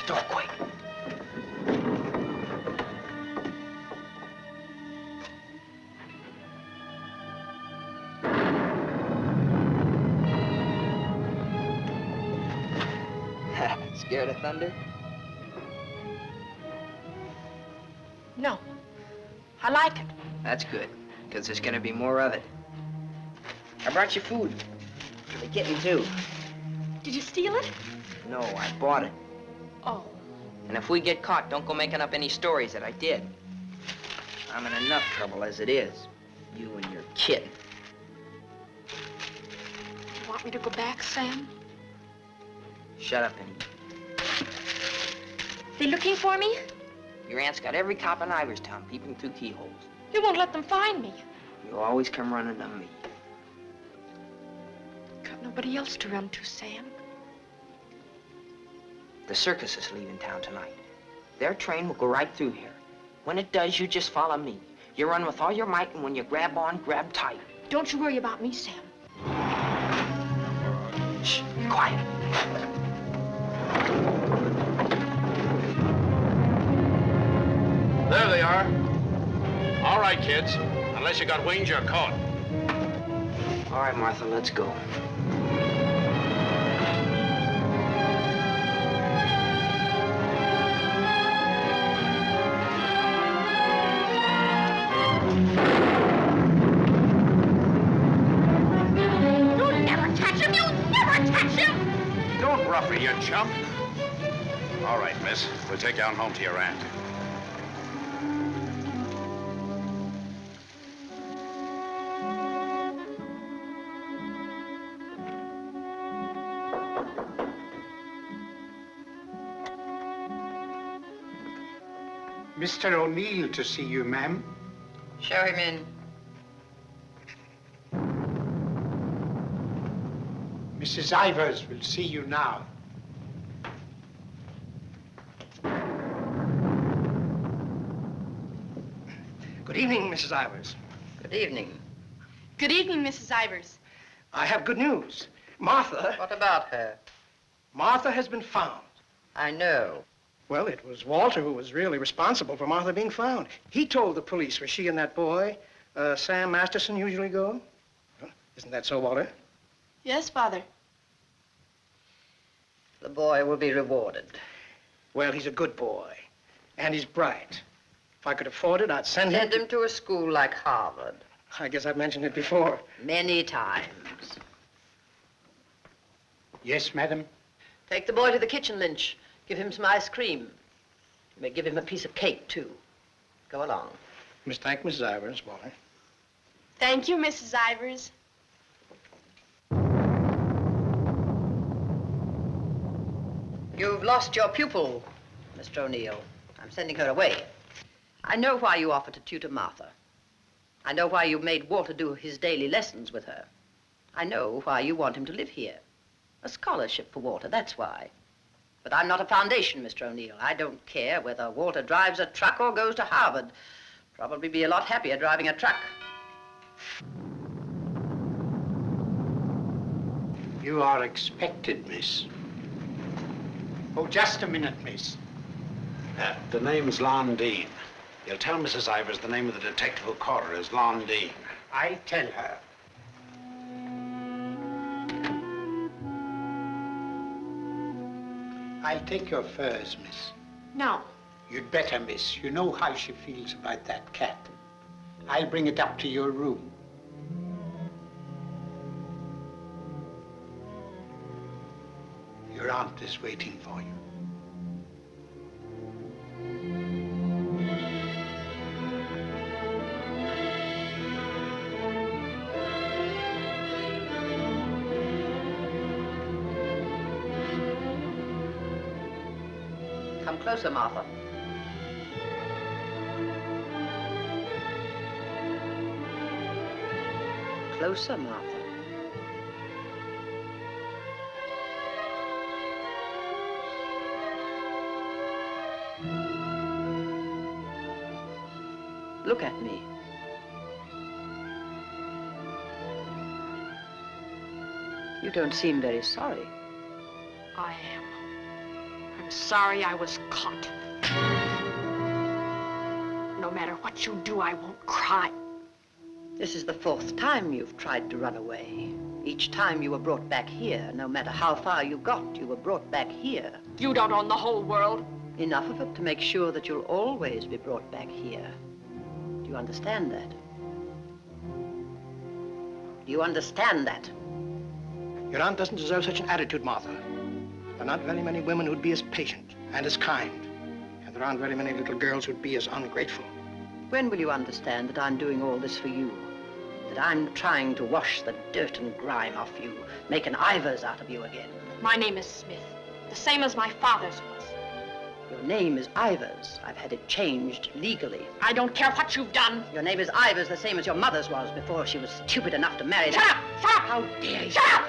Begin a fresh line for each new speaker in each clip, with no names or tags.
the door quick. Scared of thunder?
No. I like it.
That's good, because there's gonna be more of it. I brought you food. For the kitten, too.
Did you steal it?
No, I bought it.
Oh.
And if we get caught, don't go making up any stories that I did. I'm in enough trouble as it is. You and your kitten.
You want me to go back, Sam?
Shut up and eat.
They looking for me?
Your aunt's got every cop in Iverstown peeping through keyholes.
You won't let them find me.
You always come running to me.
Got nobody else to run to, Sam.
The circus is leaving town tonight. Their train will go right through here. When it does, you just follow me. You run with all your might, and when you grab on, grab tight.
Don't you worry about me, Sam.
Shh, be quiet.
There they are. All right, kids. Unless you got wings, you're caught.
All right, Martha, let's go.
You'll never catch him! You'll never catch him!
Don't rough her, you chump. All right, miss. We'll take you on home to your aunt.
Mr. O'Neill to see you, ma'am.
Show him in.
Mrs. Ivers will see you now.
Good evening, Mrs. Ivers.
Good evening.
Good evening, Mrs. Ivers.
I have good news. Martha...
What about her?
Martha has been found.
I know.
Well, it was Walter who was really responsible for Martha being found. He told the police where she and that boy, Sam Masterson, usually go. Huh? Isn't that so, Walter?
Yes, Father.
The boy will be rewarded.
Well, he's a good boy, and he's bright. If I could afford it, I'd send him...
Send him to a school like Harvard.
I guess I've mentioned it before.
Many times.
Yes, madam.
Take the boy to the kitchen, Lynch. Give him some ice cream. You may give him a piece of cake, too. Go along.
Thank Mrs. Ivers, Walter.
Thank you, Mrs. Ivers.
You've lost your pupil, Mr. O'Neill. I'm sending her away. I know why you offered to tutor Martha. I know why you made Walter do his daily lessons with her. I know why you want him to live here. A scholarship for Walter, that's why. But I'm not a foundation, Mr. O'Neill. I don't care whether Walter drives a truck or goes to Harvard. Probably be a lot happier driving a truck.
You are expected, miss. Oh, just a minute, miss.
The name's Lon Dean. You'll tell Mrs. Ivers the name of the detective who caught her is Lon Dean.
I'll tell her. I'll take your furs, miss.
No.
You'd better, miss. You know how she feels about that cat. I'll bring it up to your room. Your aunt is waiting for you.
Come closer, Martha. Closer, Martha. Look at me. You don't seem very sorry.
I am. I'm sorry I was caught. No matter what you do, I won't cry.
This is the 4th time you've tried to run away. Each time you were brought back here. No matter how far you got, you were brought back here.
You don't own the whole world.
Enough of it to make sure that you'll always be brought back here. Do you understand that? Do you understand that?
Your aunt doesn't deserve such an attitude, Martha. There are not very many women who'd be as patient and as kind. And there aren't very many little girls who'd be as ungrateful.
When will you understand that I'm doing all this for you? That I'm trying to wash the dirt and grime off you, make an Ivers out of you again?
My name is Smith, the same as my father's was.
Your name is Ivers. I've had it changed legally.
I don't care what you've done.
Your name is Ivers, the same as your mother's was before she was stupid enough to marry
Shut
that.
up! Shut up!
How dare you?
Shut up!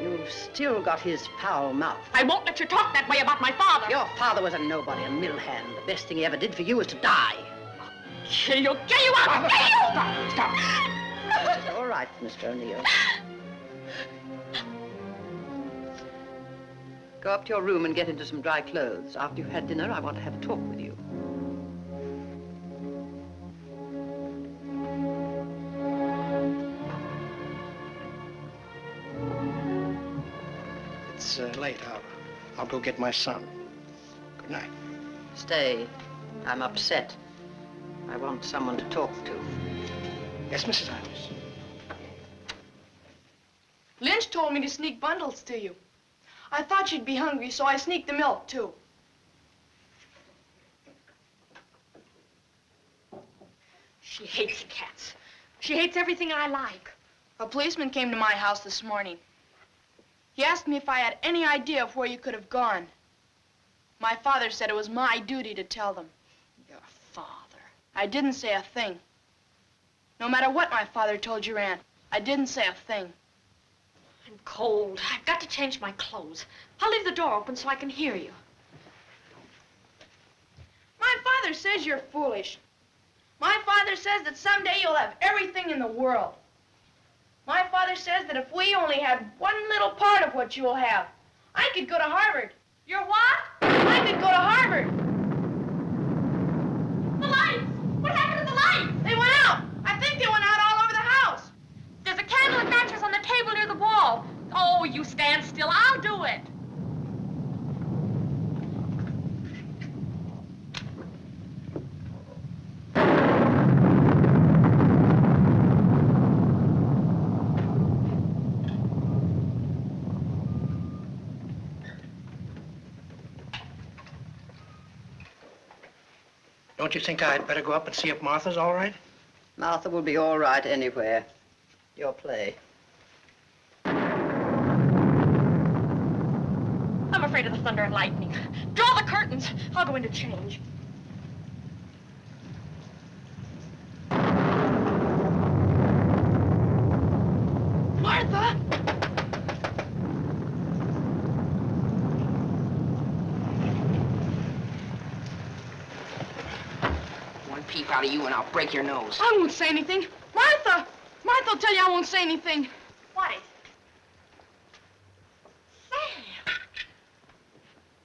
You've still got his foul mouth.
I won't let you talk that way about my father.
Your father was a nobody, a mill hand. The best thing he ever did for you was to die.
Kill you! Kill you! I'll kill you!
Stop!
It's all right, Mr. O'Neill. Go up to your room and get into some dry clothes. After you've had dinner, I want to have a talk with you.
It's late. I'll go get my son. Good night.
Stay. I'm upset. I want someone to talk to.
Yes, Mrs. Ivers.
Lynch told me to sneak bundles to you. I thought you'd be hungry, so I sneaked the milk, too.
She hates cats. She hates everything I like.
A policeman came to my house this morning. He asked me if I had any idea of where you could have gone. My father said it was my duty to tell them.
Your father.
I didn't say a thing. No matter what my father told your aunt, I didn't say a thing.
I'm cold. I've got to change my clothes. I'll leave the door open so I can hear you.
My father says you're foolish. My father says that someday you'll have everything in the world. My father says that if we only had one little part of what you'll have, I could go to Harvard.
You're what?
I could go to Harvard.
The lights! What happened to the lights?
They went out. I think they went out all over the house.
There's a candle and matches on the table near the wall. Oh, you stand still. I'll do it.
Don't you think I'd better go up and see if Martha's all right?
Martha will be all right anywhere. Your play.
I'm afraid of the thunder and lightning. Draw the curtains. I'll go in to change.
Martha!
One peep out of you and I'll break your nose.
I won't say anything. Martha! Martha'll tell you I won't say anything.
What is it? Sam!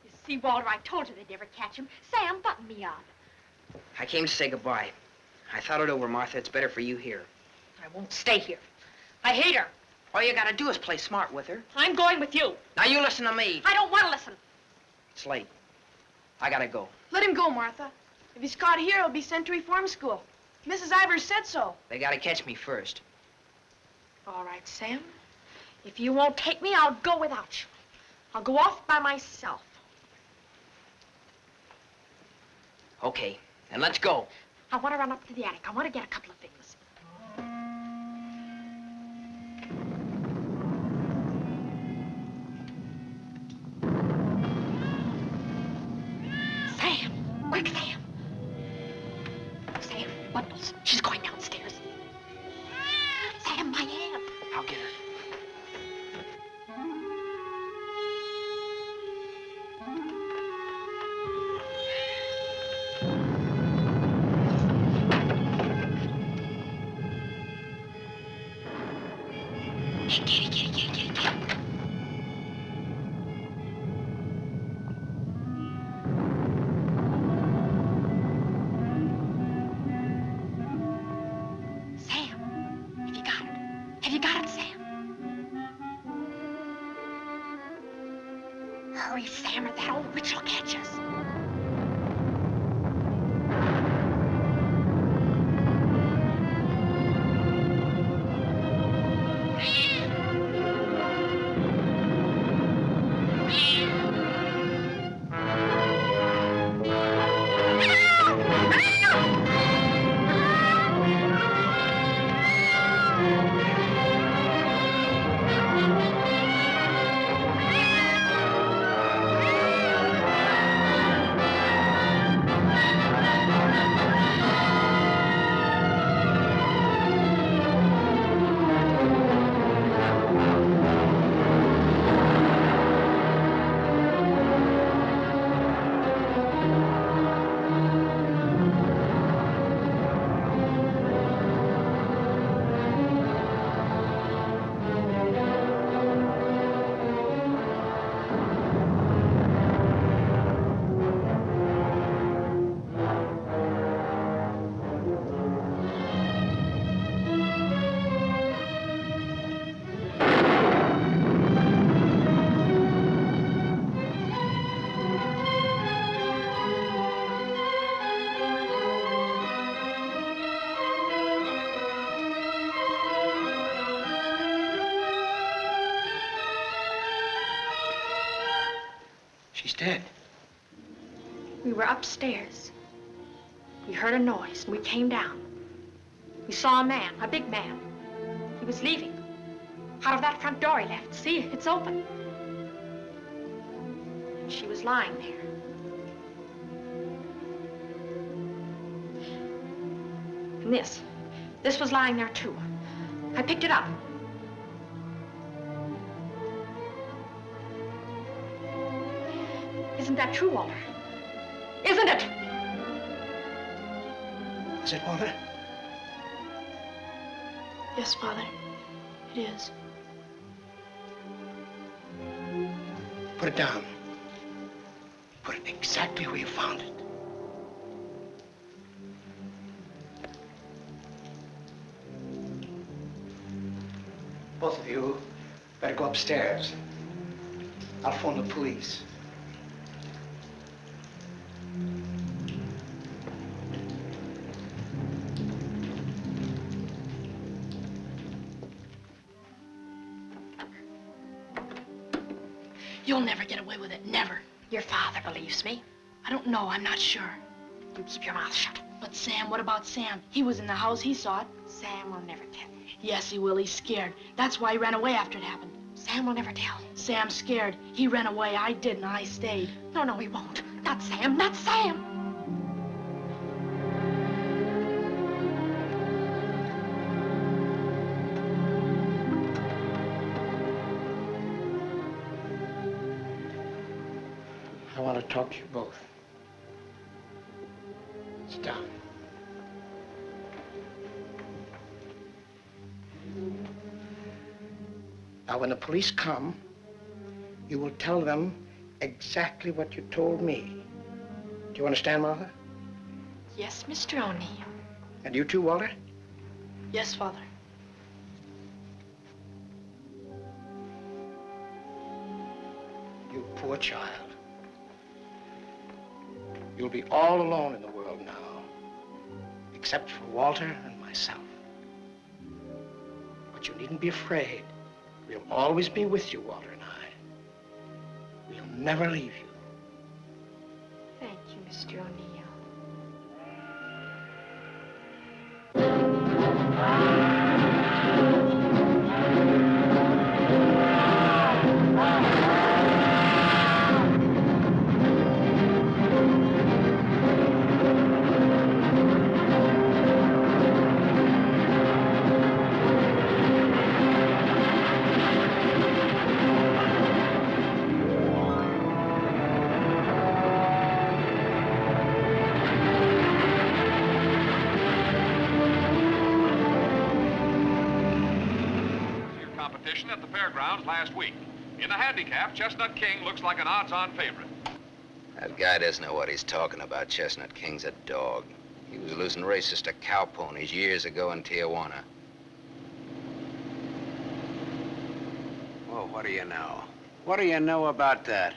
You see, Walter, I told you they'd never catch him. Sam, button me up.
I came to say goodbye. I thought it over, Martha. It's better for you here.
I won't stay here. I hate her.
All you gotta do is play smart with her.
I'm going with you.
Now you listen to me.
I don't want to listen.
It's late. I gotta go.
Let him go, Martha. If he's caught here, he'll be sent to reform school. Mrs. Ivers said so.
They gotta catch me first.
All right, Sam. If you won't take me, I'll go without you. I'll go off by myself.
Okay, then let's go.
I want to run up to the attic. I want to get a couple of things. Sam! Quick, Sam! Sam, bundles. She's going downstairs. Sam, my aunt.
I'll get her.
Hurry, Sam, or that old witch will catch us.
She's dead.
We were upstairs. We heard a noise, and we came down. We saw a man, a big man. He was leaving. Out of that front door he left. See, it's open. She was lying there. And this was lying there too. I picked it up. Isn't that true, Walter? Isn't it?
Is it, Walter?
Yes, Father. It is.
Put it down. Put it exactly where you found it. Both of you better go upstairs. I'll phone the police.
You'll never get away with it, never.
Your father believes me.
I don't know, I'm not sure.
You keep your mouth shut.
But Sam, what about Sam? He was in the house, he saw it.
Sam will never tell.
Yes, he will, he's scared. That's why he ran away after it happened.
Sam will never tell.
Sam's scared. He ran away, I didn't, I stayed.
No, he won't. Not Sam, not Sam.
I want to talk to you both. Sit down. Now, when the police come, you will tell them exactly what you told me. Do you understand, Martha?
Yes, Mr. O'Neill.
And you too, Walter?
Yes, Father.
You poor child. You'll be all alone in the world now, except for Walter and myself. But you needn't be afraid. We'll always be with you, Walter and I. We'll never leave you.
Thank you, Mr. O'Neill.
At the fairgrounds last week. In the handicap, Chestnut King looks like an odds-on favorite.
That guy doesn't know what he's talking about. Chestnut King's a dog. He was losing races to cow ponies years ago in Tijuana.
Well, what do you know? What do you know about that?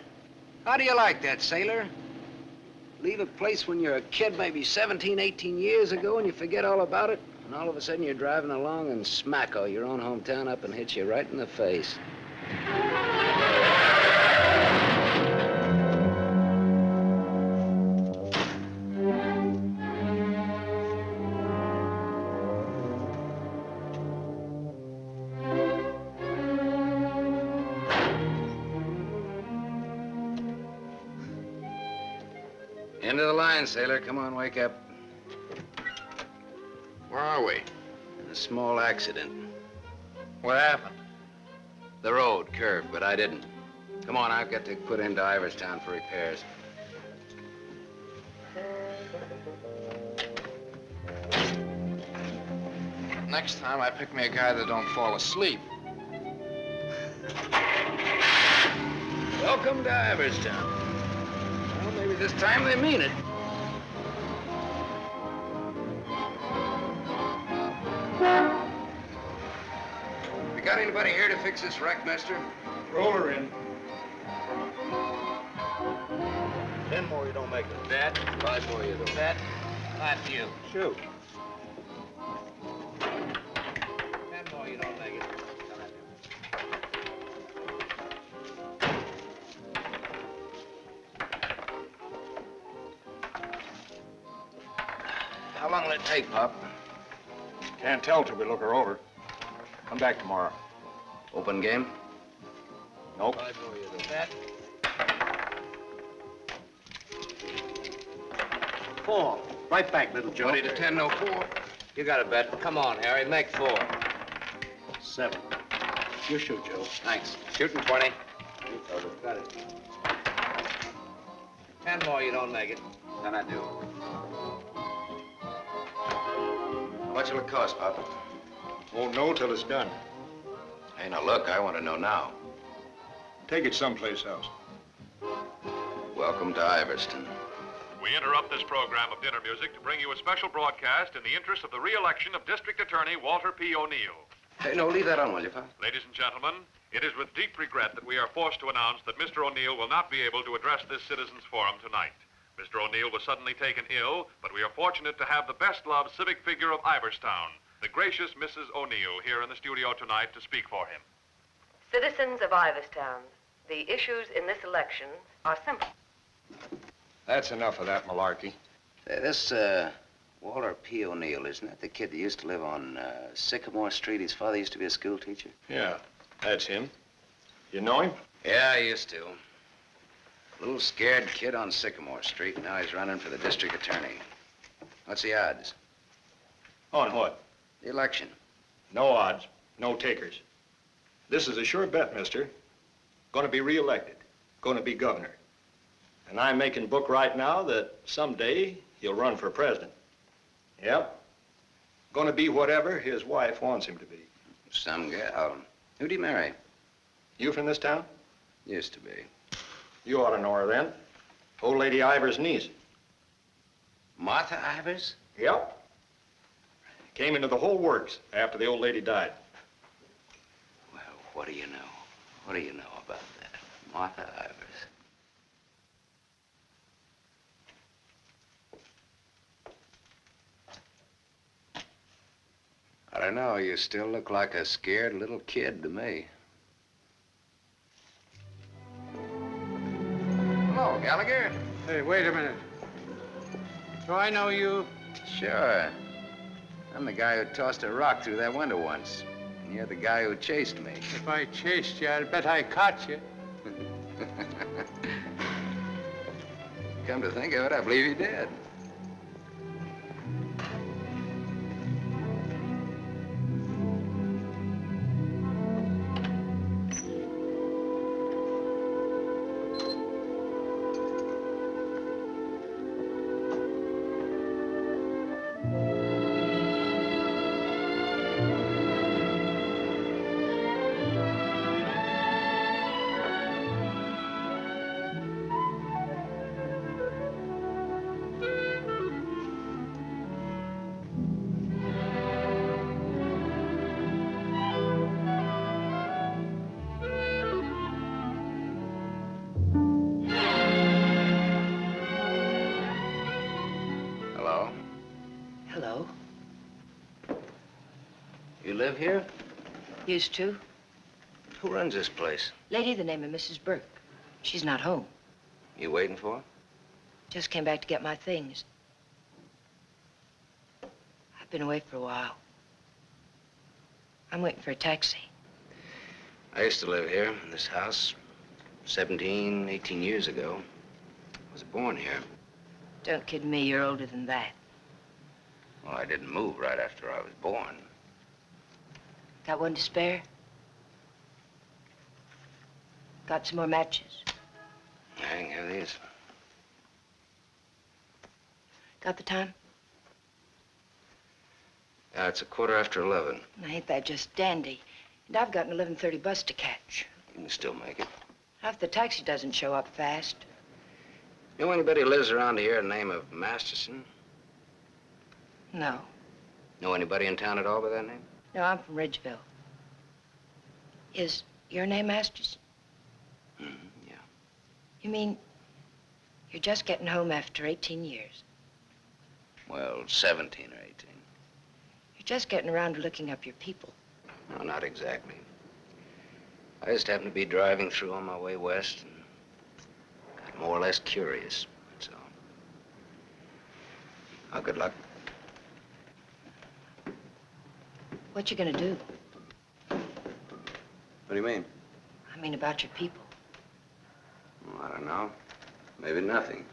How do you like that, sailor? Leave a place when you're a kid, maybe 17, 18 years ago, and you forget all about it, and all of a sudden you're driving along and smack-o, your own hometown up and hits you right in the face. End of the line, sailor. Come on, wake up.
Where are we?
A small accident.
What happened?
The road curved, but I didn't. Come on, I've got to put into Iverstown for repairs.
Next time, I pick me a guy that don't fall asleep.
Welcome to Iverstown. Well, maybe this time they mean it. You got anybody here to fix this wreck, mister?
Roll her in. 10 more, you don't make it.
That. 5 more, you don't.
That. Not you.
Shoot.
10 more, you don't make it.
How long will it take, Pop?
Can't tell till we look her over. Come back tomorrow.
Open game?
Nope.
5 more, you don't.
That.
4. Right back, little Joe.
20 to 10, no 4.
You got a bet. Come on, Harry, make 4.
7. You shoot, Joe.
Thanks.
Shooting 20. You fellas got it. 10 more, you don't make it.
Then I do. How much will it cost, Pop?
Won't know till it's done.
Hey, now look, I want to know now.
Take it someplace else.
Welcome to Iverstown.
We interrupt this program of dinner music to bring you a special broadcast in the interest of the re-election of District Attorney Walter P. O'Neill.
Hey, no, leave that on, will you, Pop?
Ladies and gentlemen, it is with deep regret that we are forced to announce that Mr. O'Neill will not be able to address this citizens' forum tonight. Mr. O'Neill was suddenly taken ill, but we are fortunate to have the best-loved civic figure of Iverstown, the gracious Mrs. O'Neill, here in the studio tonight to speak for him.
Citizens of Iverstown, the issues in this election are simple.
That's enough of that malarkey.
Say, this, Walter P. O'Neill, isn't that the kid that used to live on Sycamore Street? His father used to be a school teacher.
Yeah, that's him. You know him?
Yeah, I used to. Little scared kid on Sycamore Street, and now he's running for the district attorney. What's the odds?
On what?
The election.
No odds, no takers. This is a sure bet, mister. Gonna be reelected. Gonna be governor. And I'm making book right now that someday he'll run for president. Yep. Gonna be whatever his wife wants him to be.
Some gal. Who'd he marry?
You from this town?
Used to be.
You ought to know her then. Old Lady Ivers' niece.
Martha Ivers?
Yep. Came into the whole works after the old lady died.
Well, what do you know? What do you know about that? Martha Ivers. I don't know. You still look like a scared little kid to me. Hello, Gallagher.
Hey, wait a minute. Do I know you?
Sure. I'm the guy who tossed a rock through that window once. And you're the guy who chased me.
If I chased you, I'd bet I caught you.
Come to think of it, I believe you did. You live here?
Used to.
Who runs this place?
Lady, the name of Mrs. Burke. She's not home.
You waiting for her?
Just came back to get my things. I've been away for a while. I'm waiting for a taxi.
I used to live here in this house 17, 18 years ago. I was born here.
Don't kid me, you're older than that.
Well, I didn't move right after I was born.
Got one to spare? Got some more matches?
I can have these.
Got the time?
It's 11:15.
Now, ain't that just dandy? And I've got an 11:30 bus to catch.
You can still make it.
If the taxi doesn't show up fast.
You know anybody who lives around here the name of Masterson?
No.
Know anybody in town at all by that name?
No, I'm from Ridgeville. Is your name Masterson?
Yeah.
You mean you're just getting home after 18 years?
Well, 17 or 18.
You're just getting around to looking up your people.
No, not exactly. I just happened to be driving through on my way west and got more or less curious, that's all. Oh, good luck.
What you gonna do?
What do you mean?
I mean about your people.
Well, I don't know. Maybe nothing.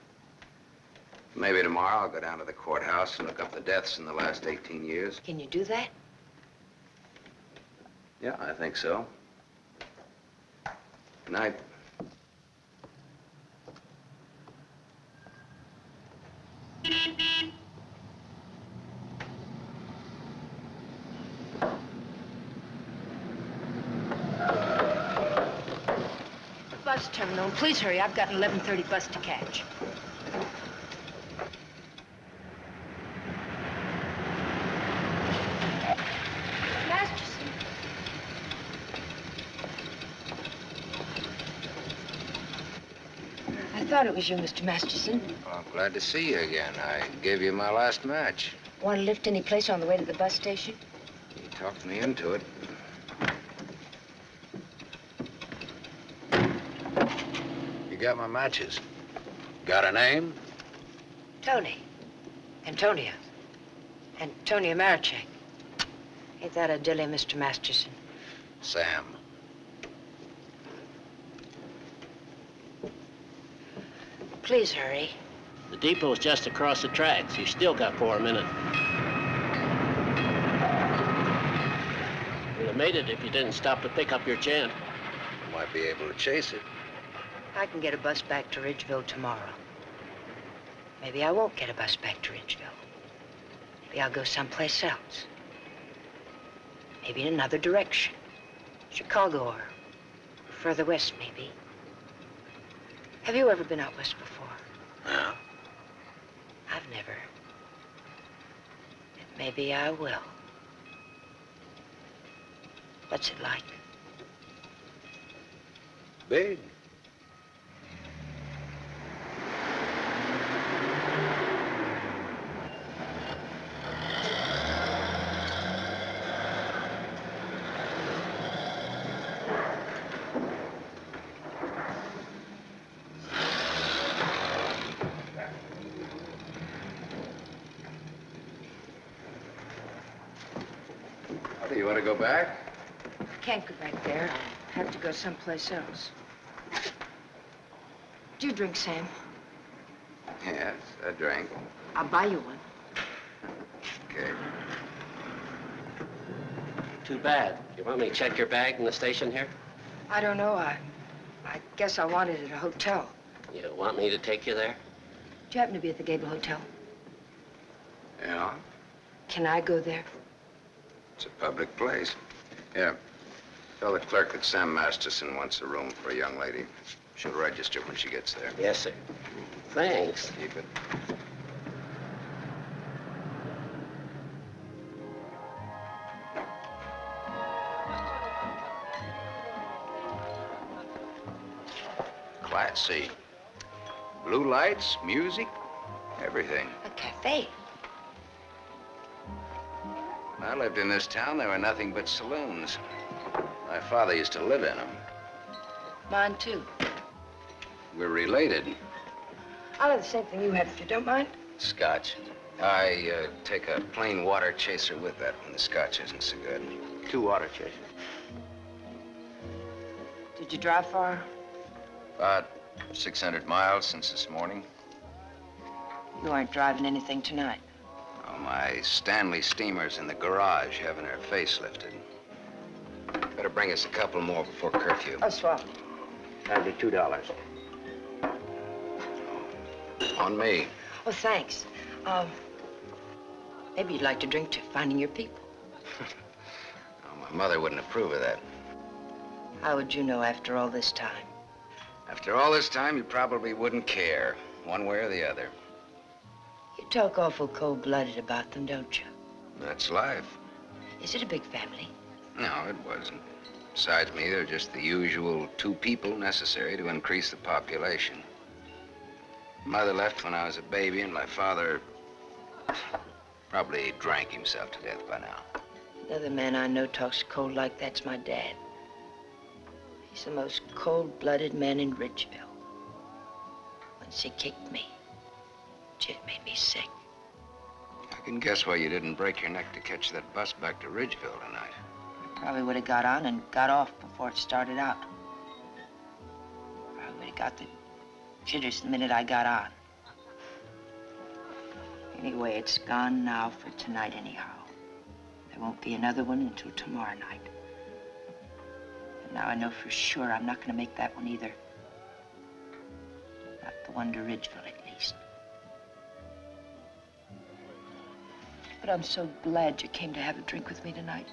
Maybe tomorrow I'll go down to the courthouse and look up the deaths in the last 18 years.
Can you do that?
Yeah, I think so. Good night.
Bus terminal. Please hurry. I've got an 11:30 bus to catch. Masterson. I thought it was you, Mr. Masterson.
Well, I'm glad to see you again. I gave you my last match.
Want to lift any place on the way to the bus station?
You talked me into it. You got my matches. Got a name?
Tony. Antonia. Antonia Marichek. Ain't that a dilly, Mr. Masterson?
Sam.
Please hurry.
The depot's just across the tracks. You still got 4 minutes. You'd have made it if you didn't stop to pick up your gent.
Might be able to chase it.
I can get a bus back to Ridgeville tomorrow. Maybe I won't get a bus back to Ridgeville. Maybe I'll go someplace else. Maybe in another direction. Chicago or further west, maybe. Have you ever been out west before?
No.
I've never. And maybe I will. What's it like?
Big. You want to go back?
I can't go back there. I'll have to go someplace else. Do you drink, Sam?
Yes, I drank.
I'll buy you one.
Okay.
Too bad. You want me to check your bag in the station here?
I don't know. I guess I want it at a hotel.
You want me to take you there?
Do you happen to be at the Gable Hotel?
Yeah,
Can I go there?
it's a public place. Yeah. Tell the clerk that Sam Masterson wants a room for a young lady. She'll register when she gets there.
Yes, sir. Thanks.
Keep it. Classy. Blue lights, music, everything.
A cafe.
I lived in this town, there were nothing but saloons. My father used to live in them.
Mine, too.
We're related.
I'll have the same thing you had, if you don't mind.
Scotch. I take a plain water chaser with that when the scotch isn't so good.
2 water chasers.
Did you drive far?
About 600 miles since this morning.
You aren't driving anything tonight.
Oh, my Stanley steamer's in the garage having her face lifted. Better bring us a couple more before curfew.
Oh, swell.
That'll be $2.
On me.
Well, thanks. Maybe you'd like to drink to finding your people.
Oh, my mother wouldn't approve of that.
How would you know after all this time?
After all this time, you probably wouldn't care, one way or the other.
You talk awful cold-blooded about them, don't you?
That's life.
Is it a big family?
No, it wasn't. Besides me, they're just the usual 2 people necessary to increase the population. Mother left when I was a baby, and my father probably drank himself to death by now.
Another man I know talks cold like that's my dad. He's the most cold-blooded man in Ridgeville. Once he kicked me. It made me sick.
I can guess why you didn't break your neck to catch that bus back to Ridgeville tonight.
I probably would have got on and got off before it started out. Probably would have got the jitters the minute I got on. Anyway, it's gone now for tonight anyhow. There won't be another one until tomorrow night. And now I know for sure I'm not going to make that one either. Not the one to Ridgeville, at least. But I'm so glad you came to have a drink with me tonight.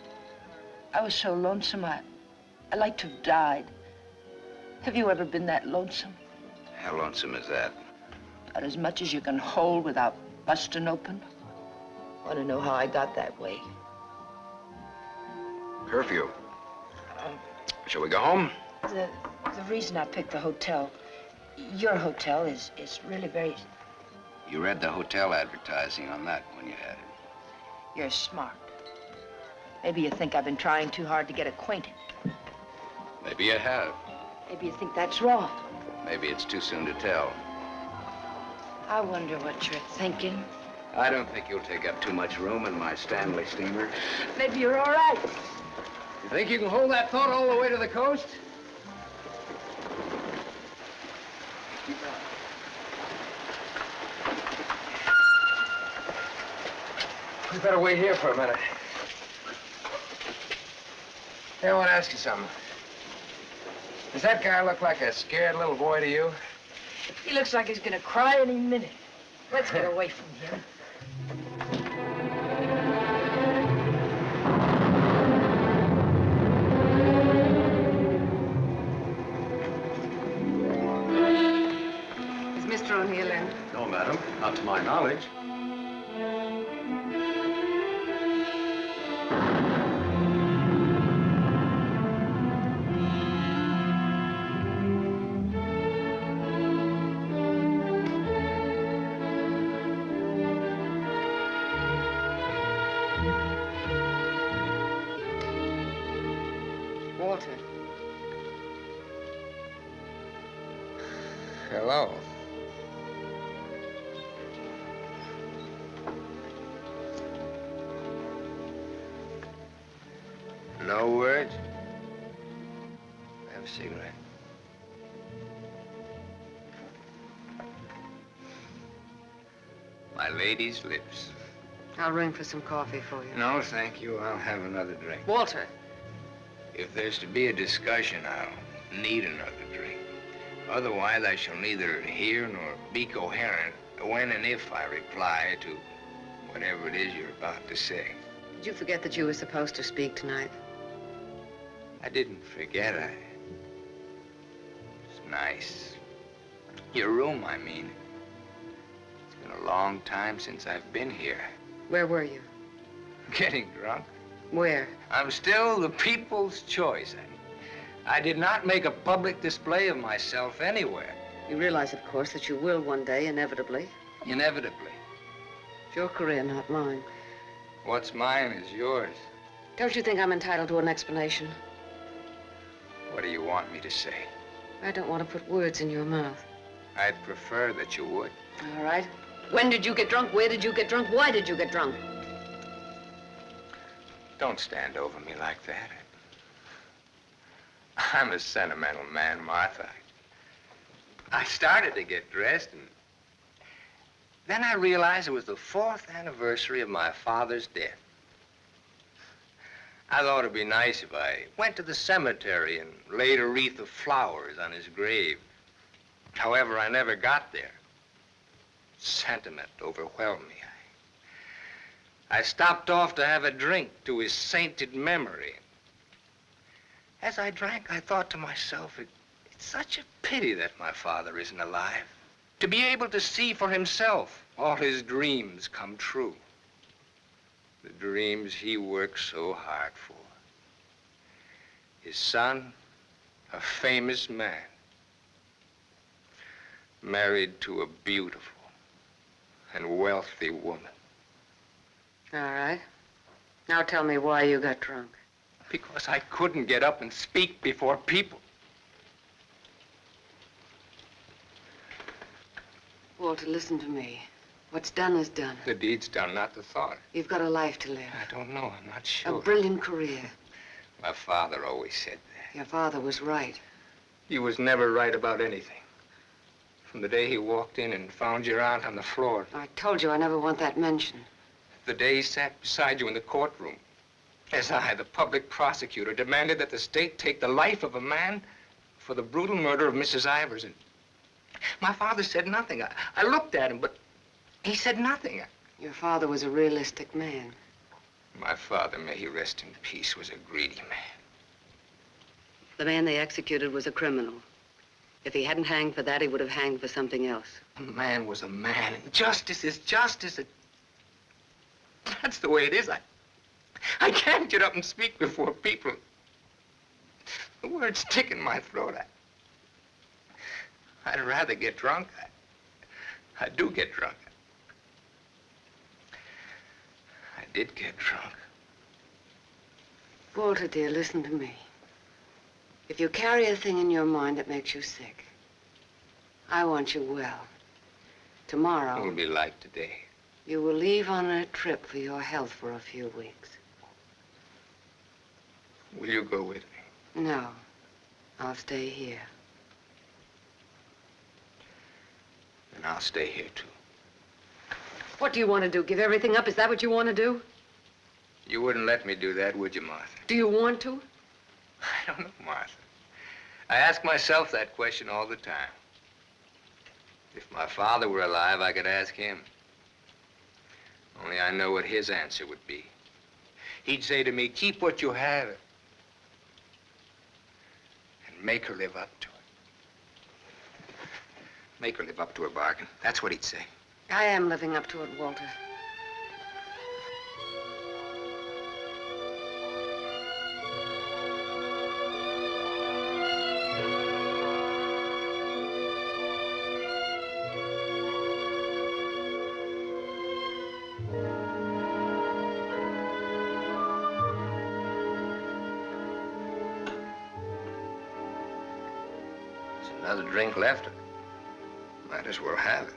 I was so lonesome, I'd like to have died. Have you ever been that lonesome?
How lonesome is that?
About as much as you can hold without busting open. Want to know how I got that way?
Curfew. Shall we go home?
The reason I picked the hotel, your hotel, is really very...
You read the hotel advertising on that when you had it.
You're smart. Maybe you think I've been trying too hard to get acquainted.
Maybe you have.
Maybe you think that's wrong.
Maybe it's too soon to tell.
I wonder what you're thinking.
I don't think you'll take up too much room in my Stanley steamer.
Maybe you're all right.
You think you can hold that thought all the way to the coast? We better wait here for a minute. Hey, I want to ask you something. Does that guy look like a scared little boy to you?
He looks like he's gonna cry any minute. Let's get away from him.
Is Mr. O'Neill in?
No, madam, not to my knowledge.
Walter.
Hello. No words? Have a cigarette. My lady's lips.
I'll ring for some coffee for you.
No, thank you. I'll have another drink.
Walter.
If there's to be a discussion, I'll need another drink. Otherwise, I shall neither hear nor be coherent when and if I reply to whatever it is you're about to say.
Did you forget that you were supposed to speak tonight?
I didn't forget. It's nice. Your room, I mean. It's been a long time since I've been here.
Where were you?
Getting drunk.
Where?
I'm still the people's choice. I did not make a public display of myself anywhere.
You realize, of course, that you will one day, inevitably.
Inevitably.
It's your career, not mine.
What's mine is yours.
Don't you think I'm entitled to an explanation?
What do you want me to say?
I don't want to put words in your mouth.
I'd prefer that you would.
All right. When did you get drunk? Where did you get drunk? Why did you get drunk?
Don't stand over me like that. I'm a sentimental man, Martha. I started to get dressed, and then I realized it was the 4th anniversary of my father's death. I thought it'd be nice if I went to the cemetery and laid a wreath of flowers on his grave. However, I never got there. Sentiment overwhelmed me. I stopped off to have a drink to his sainted memory. As I drank, I thought to myself, it's such a pity that my father isn't alive. To be able to see for himself all his dreams come true. The dreams he worked so hard for. His son, a famous man, married to a beautiful and wealthy woman.
All right. Now tell me why you got drunk.
Because I couldn't get up and speak before people.
Walter, listen to me. What's done is done.
The deed's done, not the thought.
You've got a life to live.
I don't know. I'm not sure.
A brilliant career.
My father always said that.
Your father was right.
He was never right about anything. From the day he walked in and found your aunt on the floor.
I told you I never want that mentioned.
The day he sat beside you in the courtroom. As I, the public prosecutor, demanded that the state take the life of a man for the brutal murder of Mrs. Ivers. And my father said nothing. I looked at him, but he said nothing.
Your father was a realistic man.
My father, may he rest in peace, was a greedy man.
The man they executed was a criminal. If he hadn't hanged for that, he would have hanged for something else.
A man was a man, and justice is justice. That's the way it is. I can't get up and speak before people. The words stick in my throat. I'd rather get drunk. I do get drunk. I did get drunk.
Walter, dear, listen to me. If you carry a thing in your mind that makes you sick, I want you well. Tomorrow...
It'll be like today.
You will leave on a trip for your health for a few weeks.
Will you go with me?
No. I'll stay here.
And I'll stay here, too.
What do you want to do? Give everything up? Is that what you want to do?
You wouldn't let me do that, would you, Martha?
Do you want to?
I don't know, Martha. I ask myself that question all the time. If my father were alive, I could ask him. Only I know what his answer would be. He'd say to me, keep what you have and make her live up to it. Make her live up to her bargain. That's what he'd say.
I am living up to it, Walter.
Another drink left. Might as well have it.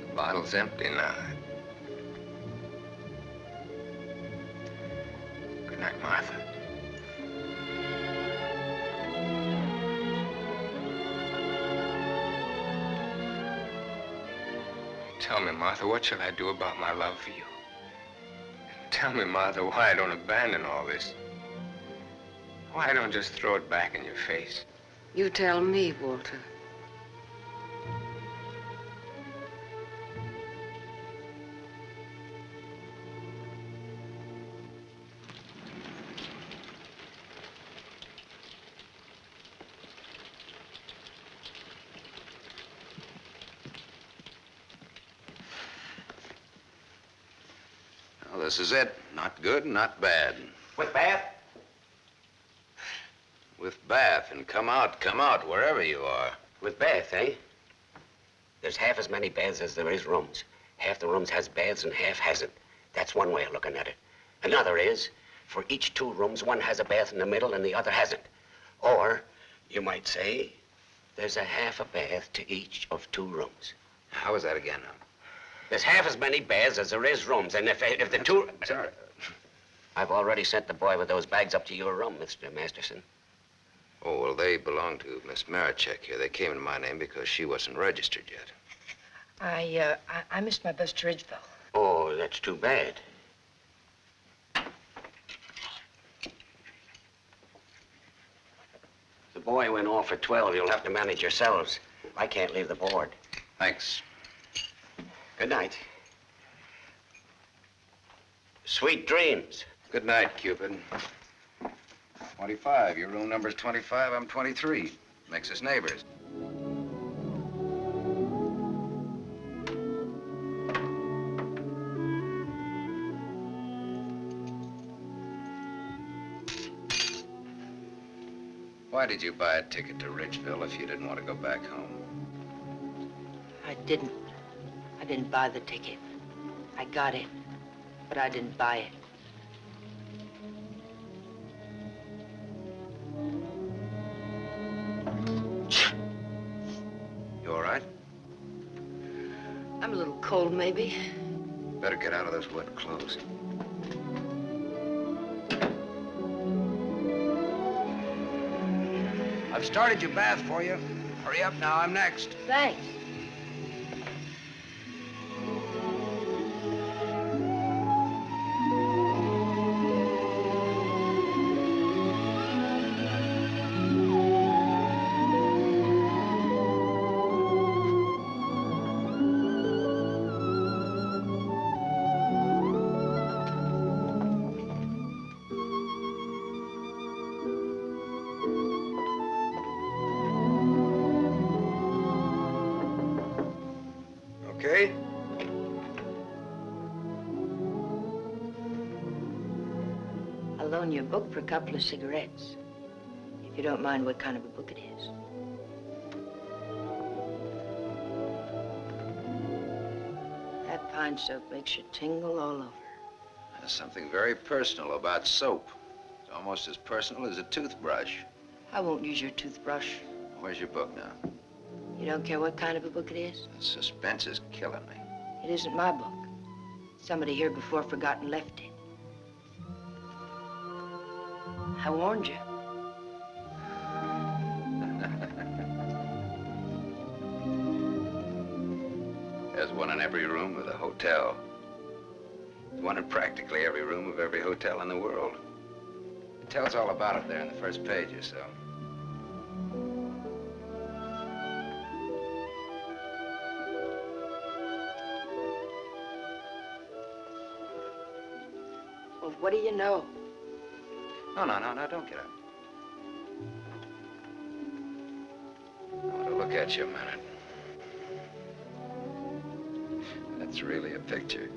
The bottle's empty now. Good night, Martha. Tell me, Martha, what shall I do about my love for you? Tell me, Martha, why I don't abandon all this. Why I don't just throw it back in your face.
You tell me, Walter.
Well, this is it. Not good, not bad.
With bad?
With Bath, and come out, wherever you are.
With Bath, eh? There's half as many baths as there is rooms. Half the rooms has baths and half hasn't. That's one way of looking at it. Another is, for each 2 rooms, one has a bath in the middle and the other hasn't. Or, you might say, there's a half a bath to each of 2 rooms.
How is that again now?
There's half as many baths as there is rooms, and if the two...
Sorry.
I've already sent the boy with those bags up to your room, Mr. Masterson.
Oh, well, they belong to Miss Marichek here. They came in my name because she wasn't registered yet.
I missed my bus to Ridgeville.
Oh, that's too bad. The boy went off for 12. You'll have to manage yourselves. I can't leave the board.
Thanks.
Good night. Sweet dreams.
Good night, Cupid. 25. Your room number's 25. I'm 23. Makes us neighbors. Why did you buy a ticket to Ridgeville if you didn't want to go back home?
I didn't. I didn't buy the ticket. I got it, but I didn't buy it.
You all right?
I'm a little cold, maybe.
Better get out of those wet clothes. I've started your bath for you. Hurry up now, I'm next.
Thanks.
Okay?
I'll loan you a book for a couple of cigarettes. If you don't mind what kind of a book it is. That pine soap makes you tingle all over.
There's something very personal about soap. It's almost as personal as a toothbrush.
I won't use your toothbrush.
Where's your book now?
You don't care what kind of a book it is?
The suspense is killing me.
It isn't my book. Somebody here before forgot and left it. I warned you.
There's one in every room of the hotel. There's one in practically every room of every hotel in the world. It tells all about it there in the first page or so.
Well, what do you know?
No, don't get up. I want to look at you a minute. That's really a picture.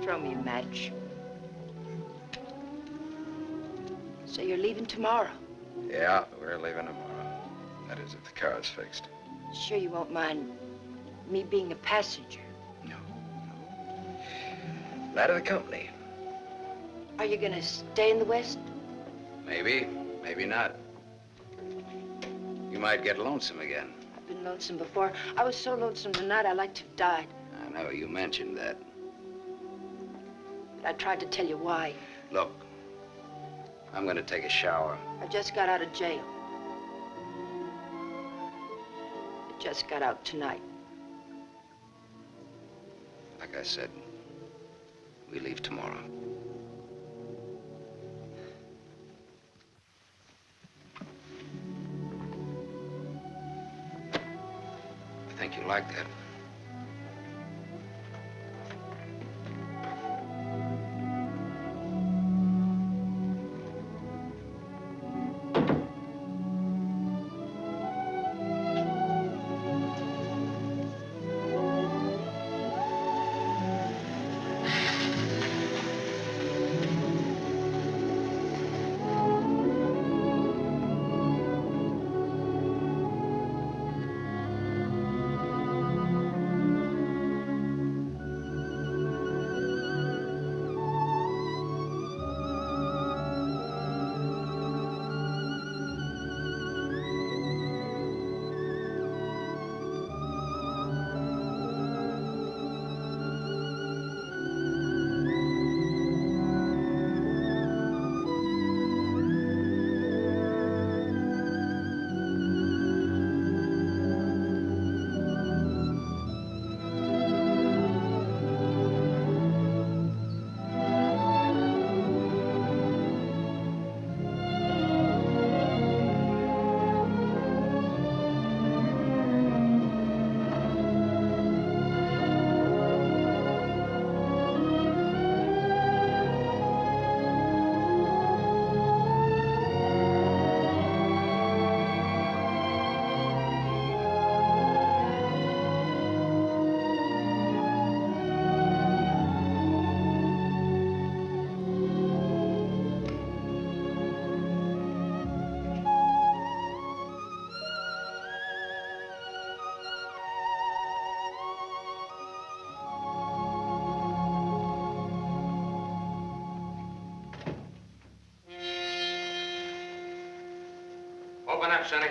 Throw me a match. So you're leaving tomorrow?
Yeah, we're leaving tomorrow. That is, if the car's fixed.
Sure you won't mind me being a passenger?
That of the company.
Are you gonna stay in the West?
Maybe, maybe not. You might get lonesome again.
I've been lonesome before. I was so lonesome tonight I'd like to have died.
I know, you mentioned that.
But I tried to tell you why.
Look, I'm gonna take a shower.
I just got out of jail. I just got out tonight.
Like I said, we leave tomorrow. I think you like that.
Open up, Sonny.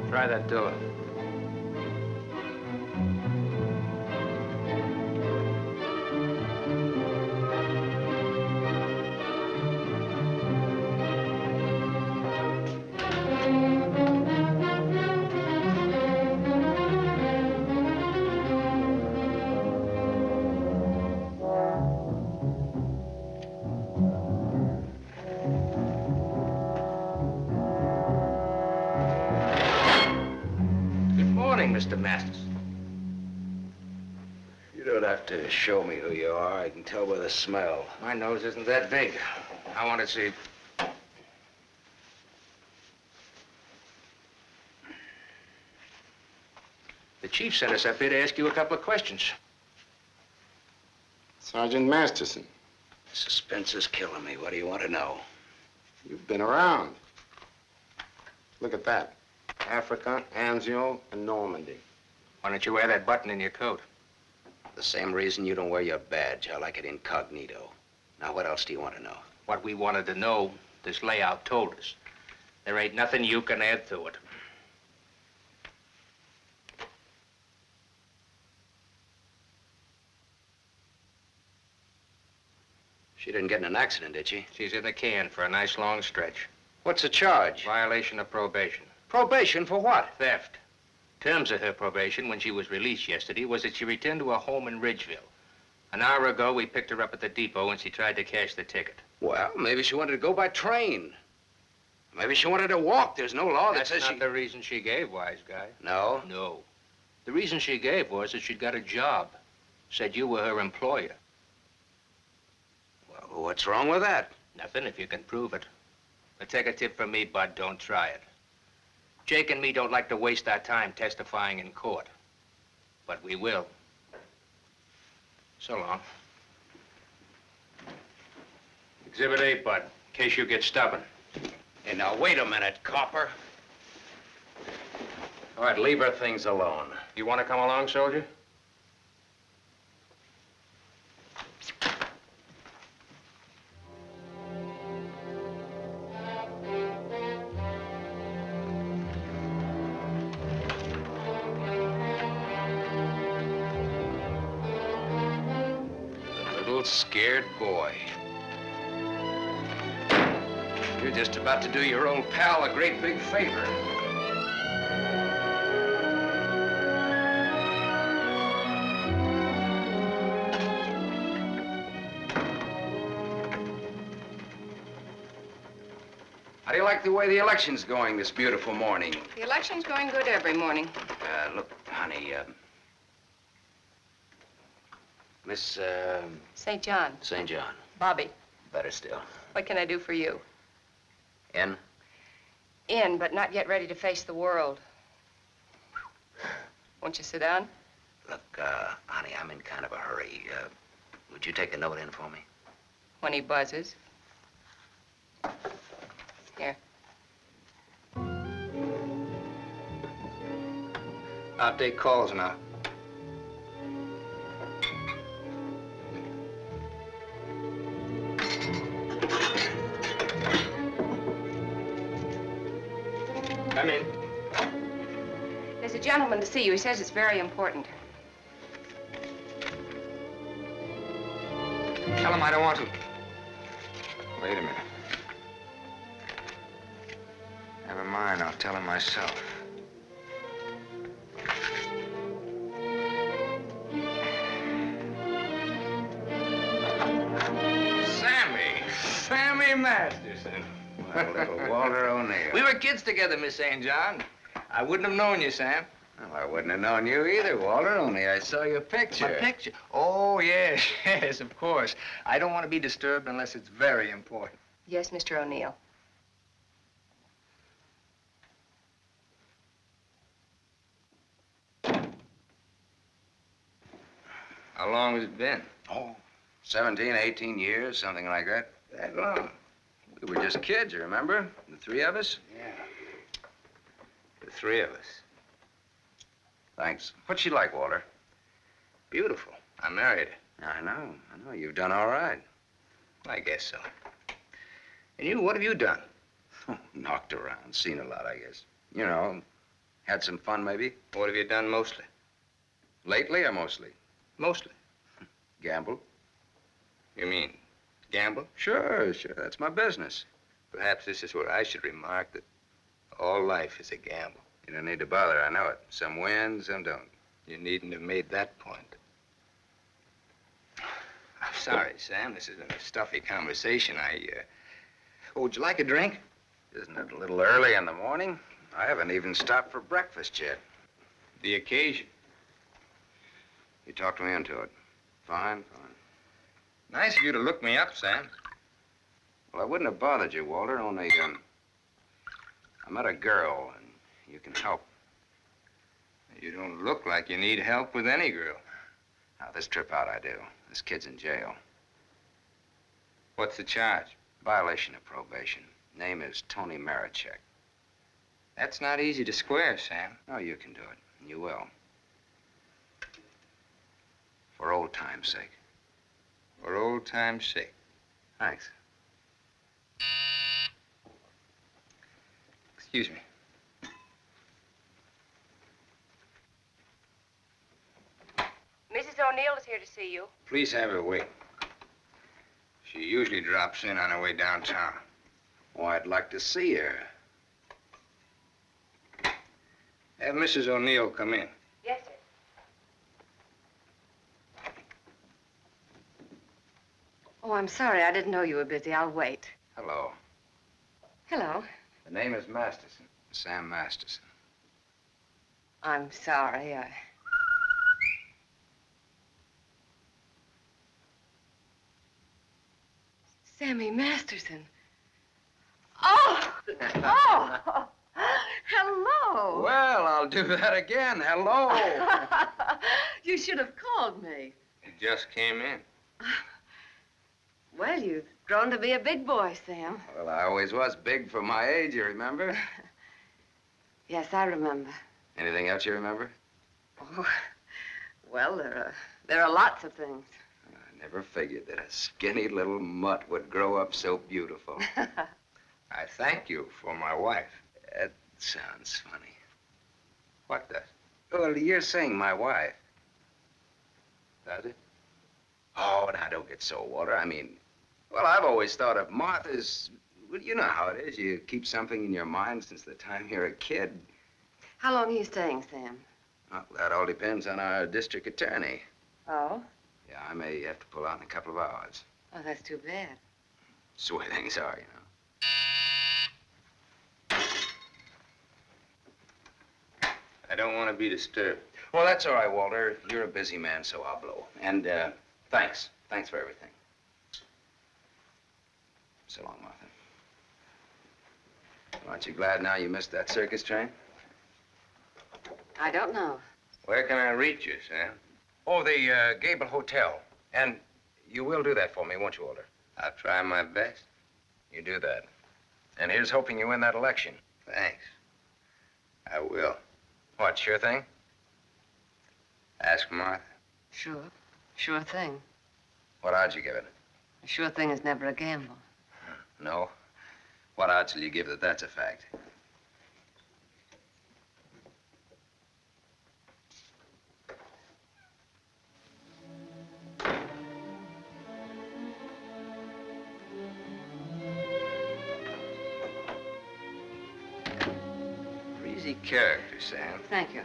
Try that door. Mr. Masters.
You don't have to show me who you are. I can tell by the smell.
My nose isn't that big. I want to see. The chief sent us up here to ask you a couple of questions.
Sergeant Masterson. Suspense is killing me. What do you want to know? You've been around. Look at that. Africa, Anzio, and Normandy.
Why don't you wear that button in your coat?
The same reason you don't wear your badge. I like it incognito. Now, what else do you want to know?
What we wanted to know, this layout told us. There ain't nothing you can add to it.
She didn't get in an accident, did she?
She's in the can for a nice long stretch.
What's the charge?
Violation of probation.
Probation for what?
Theft. Terms of her probation when she was released yesterday was that she returned to her home in Ridgeville. An hour ago, we picked her up at the depot and she tried to cash the ticket.
Well, maybe she wanted to go by train. Maybe she wanted to walk. There's no law that says
That's not the reason she gave, wise guy.
No?
No. The reason she gave was that she'd got a job. Said you were her employer.
Well, what's wrong with that?
Nothing if you can prove it. But take a tip from me, Bud, don't try it. Jake and me don't like to waste our time testifying in court. But we will. So long. Exhibit 8, Bud, in case you get stubborn.
Hey, now, wait a minute, copper. All right, leave her things alone.
You want to come along, soldier?
Scared boy. You're just about to do your old pal a great big favor. How do you like the way the election's going this beautiful morning?
The election's going good every morning.
Look, honey, Miss,
St. John.
St. John.
Bobby.
Better still.
What can I do for you?
In?
In, but not yet ready to face the world. Won't you sit down?
Look, honey, I'm in kind of a hurry. Would you take a note in for me?
When he buzzes. Here.
I'll take calls now. Come in.
There's a gentleman to see you. He says it's very important.
Tell him I don't want to.
Wait a minute. Never mind, I'll tell him myself.
Sammy Masterson.
My little Walter O'Neill.
We were kids together, Miss St. John. I wouldn't have known you, Sam.
Well, I wouldn't have known you either, Walter, only I saw your picture.
My picture? Oh, yes, yes, of course. I don't want to be disturbed unless it's very important.
Yes, Mr. O'Neill.
How long has it been?
Oh, 17, 18 years, something like that.
That long?
We were just kids, you remember? The three of us?
Yeah. The three of us.
Thanks. What's she like, Walter?
Beautiful. I married her.
I know. You've done all right.
I guess so. And you, what have you done?
Oh, knocked around, seen a lot, I guess. You know, had some fun, maybe.
What have you done mostly?
Lately or mostly?
Mostly.
Gamble.
You mean gamble?
Sure. That's my business.
Perhaps this is where I should remark that all life is a gamble.
You don't need to bother, I know it. Some win, some don't.
You needn't have made that point. I'm sorry, Sam. This is a stuffy conversation. Oh, would you like a drink?
Isn't it a little early in the morning? I haven't even stopped for breakfast yet.
The occasion.
You talked me into it. Fine.
Nice of you to look me up, Sam.
Well, I wouldn't have bothered you, Walter, only, I met a girl, and you can help.
You don't look like you need help with any girl.
Now, this trip out I do. This kid's in jail.
What's the charge?
Violation of probation. Name is Tony Marichek.
That's not easy to square, Sam.
Oh, you can do it, and you will. For old time's sake.
For old time's sake.
Thanks.
Excuse me.
Mrs. O'Neill is here to see you.
Please have her wait. She usually drops in on her way downtown.
Oh, I'd like to see her.
Have Mrs. O'Neill come in.
Yes, sir.
Oh, I'm sorry. I didn't know you were busy. I'll wait.
Hello.
Hello.
The name is Masterson. Sam Masterson.
I'm sorry. Sammy Masterson. Oh! Oh! Hello.
Well, I'll do that again. Hello.
You should have called me.
He just came in.
Well, you've grown to be a big boy, Sam.
Well, I always was big for my age, you remember?
Yes, I remember.
Anything else you remember?
Oh, well, there are lots of things.
I never figured that a skinny little mutt would grow up so beautiful.
I thank you for my wife.
That sounds funny.
What does?
Well, you're saying my wife.
Does it?
Oh, now, don't get so, Walter. I mean, well, I've always thought of Martha's... Well, you know how it is. You keep something in your mind since the time you're a kid.
How long are you staying, Sam?
Well, that all depends on our district attorney.
Oh?
Yeah, I may have to pull out in a couple of hours.
Oh, that's too bad.
It's the way things are, you know.
I don't want to be disturbed.
Well, that's all right, Walter. You're a busy man, so I'll blow. And, thanks. Thanks for everything. So long, Martha. Aren't you glad now you missed that circus train?
I don't know.
Where can I reach you, Sam?
Oh, the, Gable Hotel. And you will do that for me, won't you, Walter?
I'll try my best.
You do that. And here's hoping you win that election.
Thanks. I will.
What, sure thing?
Ask Martha.
Sure. Sure thing.
What odds you give it?
A sure thing is never a gamble.
No? What odds will you give that that's a fact?
Breezy character, Sam.
Thank you.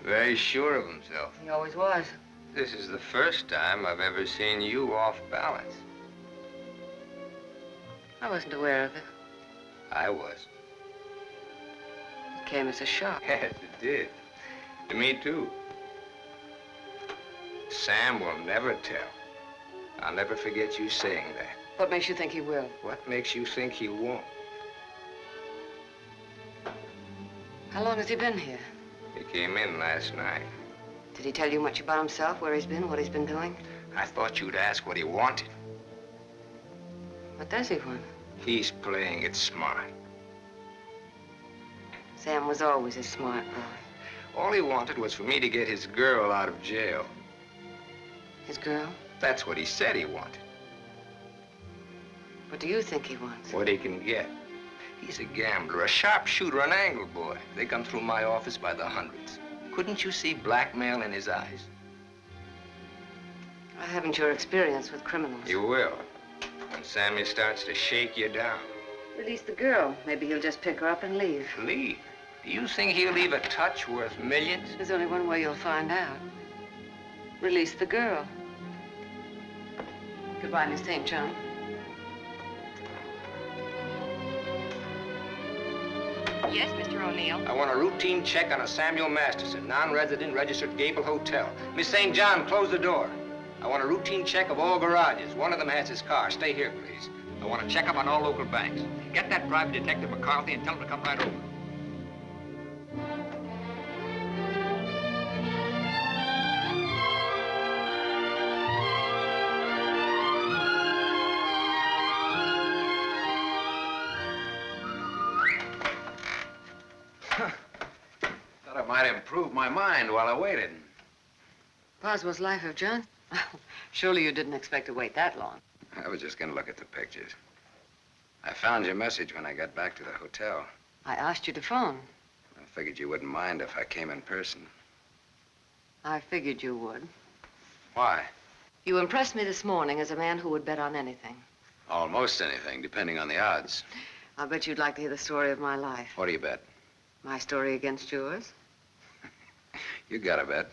Very sure of himself.
He always was.
This is the first time I've ever seen you off balance.
I wasn't aware of it.
I was.
It came as a shock.
Yes, it did. To me, too. Sam will never tell. I'll never forget you saying that.
What makes you think he will?
What makes you think he won't?
How long has he been here?
He came in last night.
Did he tell you much about himself, where he's been, what he's been doing?
I thought you'd ask what he wanted.
What does he want?
He's playing it smart.
Sam was always a smart boy.
All he wanted was for me to get his girl out of jail.
His girl?
That's what he said he wanted.
What do you think he wants?
What he can get. He's a gambler, a sharpshooter, an angle boy. They come through my office by the hundreds. Couldn't you see blackmail in his eyes?
I haven't your experience with criminals.
You will. When Sammy starts to shake you down.
Release the girl. Maybe he'll just pick her up and leave.
Leave? Do you think he'll leave a touch worth millions?
There's only one way you'll find out. Release the girl. Goodbye, Miss St. John.
Yes, Mr. O'Neill.
I want a routine check on a Samuel Masterson, non-resident, registered Gable Hotel. Miss St. John, close the door. I want a routine check of all garages. One of them has his car. Stay here, please. I want a checkup on all local banks. Get that private detective McCarthy and tell him to come right over.
Thought I might improve my mind while I waited.
Boswell's Life of John? Surely you didn't expect to wait that long.
I was just gonna look at the pictures. I found your message when I got back to the hotel.
I asked you to phone.
I figured you wouldn't mind if I came in person.
I figured you would.
Why?
You impressed me this morning as a man who would bet on anything.
Almost anything, depending on the odds.
I'll bet you'd like to hear the story of my life.
What do you bet?
My story against yours.
You got a bet.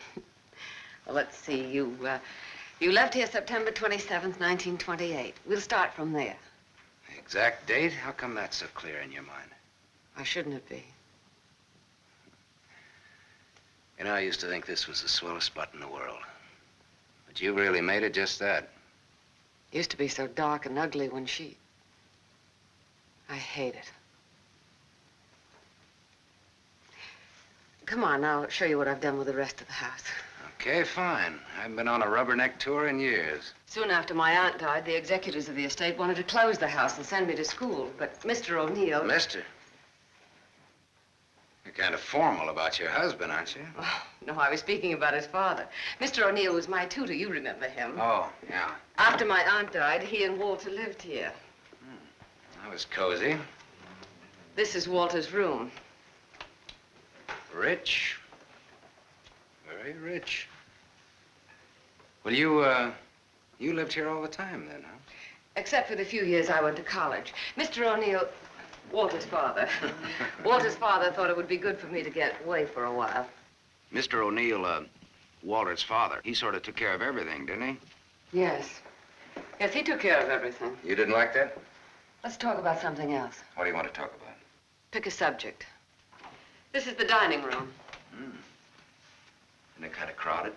Well, let's see. You left here September 27th, 1928. We'll start from there.
The exact date? How come that's so clear in your mind?
Why shouldn't it be?
You know, I used to think this was the swellest spot in the world. But you really made it just that.
It used to be so dark and ugly when she... I hate it. Come on, I'll show you what I've done with the rest of the house.
Okay, fine. I haven't been on a rubberneck tour in years.
Soon after my aunt died, the executors of the estate wanted to close the house and send me to school. But Mr. O'Neill...
Mister? You're kind of formal about your husband, aren't you?
Oh, no, I was speaking about his father. Mr. O'Neill was my tutor. You remember him.
Oh, yeah.
After my aunt died, he and Walter lived here.
That was cozy.
This is Walter's room.
Rich. Very rich. Well, you lived here all the time then, huh?
Except for the few years I went to college. Mr. O'Neill, Walter's father. Walter's father thought it would be good for me to get away for a while.
Mr. O'Neill, Walter's father, he sort of took care of everything, didn't he?
Yes. Yes, he took care of everything.
You didn't like that?
Let's talk about something else.
What do you want to talk about?
Pick a subject. This is the dining room.
Isn't it kind of crowded?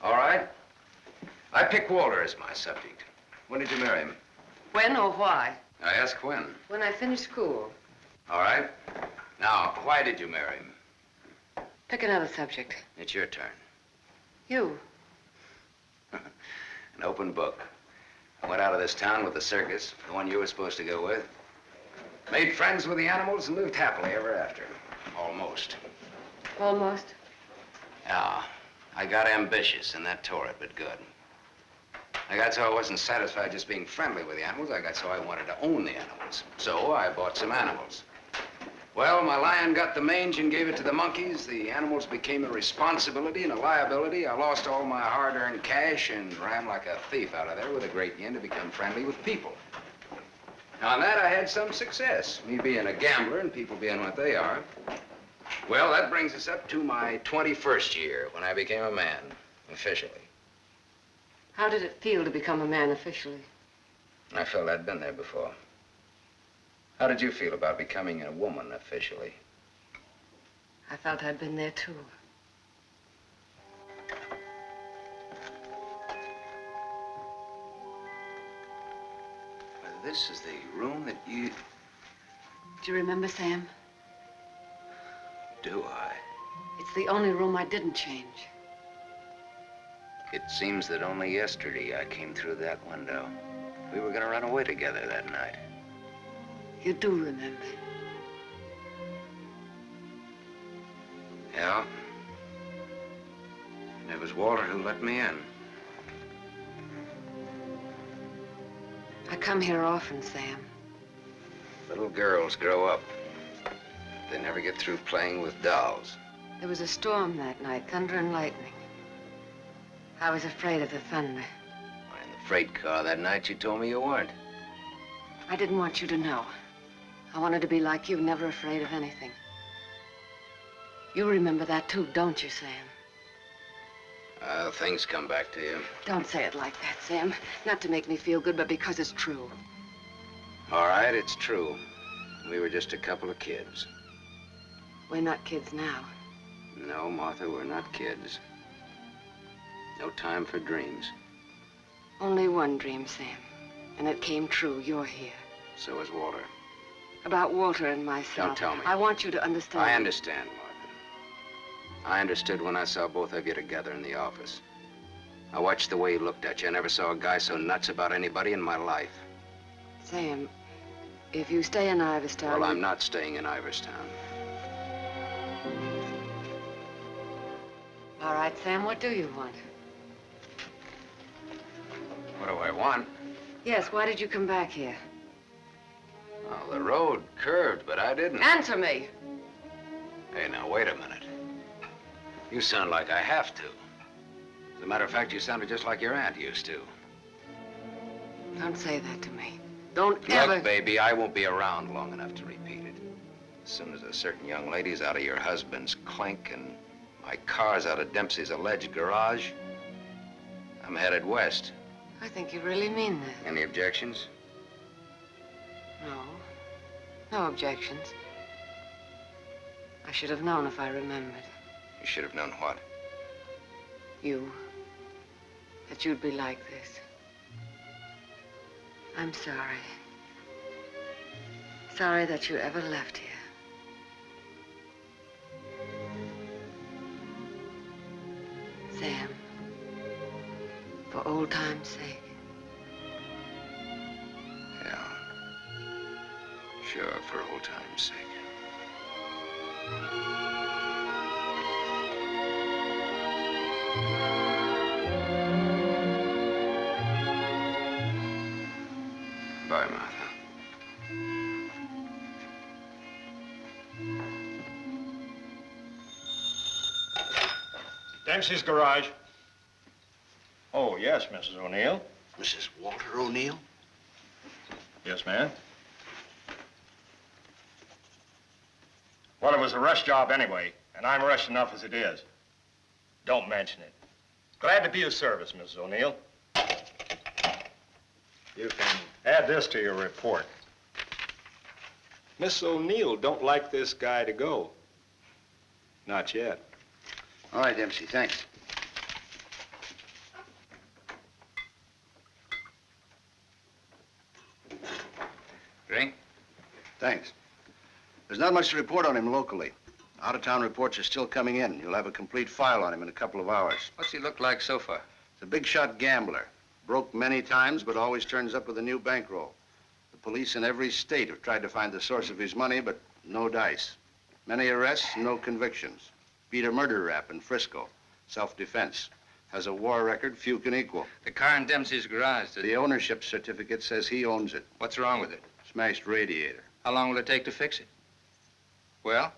All right. I pick Walter as my subject. When did you marry him?
When or why?
I ask when.
When I finished school.
All right. Now, why did you marry him?
Pick another subject.
It's your turn.
You.
An open book. I went out of this town with the circus, the one you were supposed to go with. Made friends with the animals and lived happily ever after. Almost.
Almost?
Yeah. I got ambitious, and that tore it, but good. I got so I wasn't satisfied just being friendly with the animals. I got so I wanted to own the animals. So I bought some animals. Well, my lion got the mange and gave it to the monkeys. The animals became a responsibility and a liability. I lost all my hard-earned cash and ran like a thief out of there with a great yen to become friendly with people. Now, on that, I had some success, me being a gambler and people being what they are. Well, that brings us up to my 21st year, when I became a man, officially.
How did it feel to become a man officially?
I felt I'd been there before. How did you feel about becoming a woman officially?
I felt I'd been there, too.
This is the room that you...
Do you remember, Sam?
Do I?
It's the only room I didn't change.
It seems that only yesterday I came through that window. We were gonna run away together that night.
You do remember.
Yeah. And it was Walter who let me in.
I come here often, Sam.
Little girls grow up. They never get through playing with dolls.
There was a storm that night, thunder and lightning. I was afraid of the thunder.
In the freight car that night, you told me you weren't.
I didn't want you to know. I wanted to be like you, never afraid of anything. You remember that too, don't you, Sam?
Things come back to you.
Don't say it like that, Sam. Not to make me feel good, but because it's true.
All right, it's true. We were just a couple of kids.
We're not kids now.
No, Martha, we're not kids. No time for dreams.
Only one dream, Sam. And it came true. You're here.
So is Walter.
About Walter and myself.
Don't tell me.
I want you to understand.
I understand, Martha. I understood when I saw both of you together in the office. I watched the way he looked at you. I never saw a guy so nuts about anybody in my life.
Sam, if you stay in Iverstown...
Well, I'm not staying in Iverstown.
All right, Sam, what do you want?
What do I want?
Yes, why did you come back here?
Oh, the road curved, but I didn't.
Answer me.
Hey, now, wait a minute. You sound like I have to. As a matter of fact, you sounded just like your aunt used to.
Don't say that to me. Don't ever...
Look, baby, I won't be around long enough to repeat it. As soon as a certain young lady's out of your husband's clink and my car's out of Dempsey's alleged garage, I'm headed west.
I think you really mean that.
Any objections?
No. No objections. I should have known if I remembered.
You should have known what?
You. That you'd be like this. I'm sorry. Sorry that you ever left here. Sam, for old time's sake.
Yeah. Sure, for old time's sake. Bye, Martha.
Dempsey's garage. Oh, yes, Mrs. O'Neill.
Mrs. Walter O'Neill?
Yes, ma'am. Well, it was a rush job anyway, and I'm rushed enough as it is. Don't mention it. Glad to be of service, Mrs. O'Neill. You can add this to your report. Miss O'Neill don't like this guy to go. Not yet.
All right, Dempsey, thanks.
Drink?
Thanks. There's not much to report on him locally. Out-of-town reports are still coming in. You'll have a complete file on him in a couple of hours.
What's he look like so far?
He's a big-shot gambler. Broke many times, but always turns up with a new bankroll. The police in every state have tried to find the source of his money, but no dice. Many arrests, no convictions. Beat a murder rap in Frisco. Self-defense. Has a war record few can equal.
The car in Dempsey's garage.
The ownership certificate says he owns it.
What's wrong with it?
Smashed radiator.
How long will it take to fix it? Well?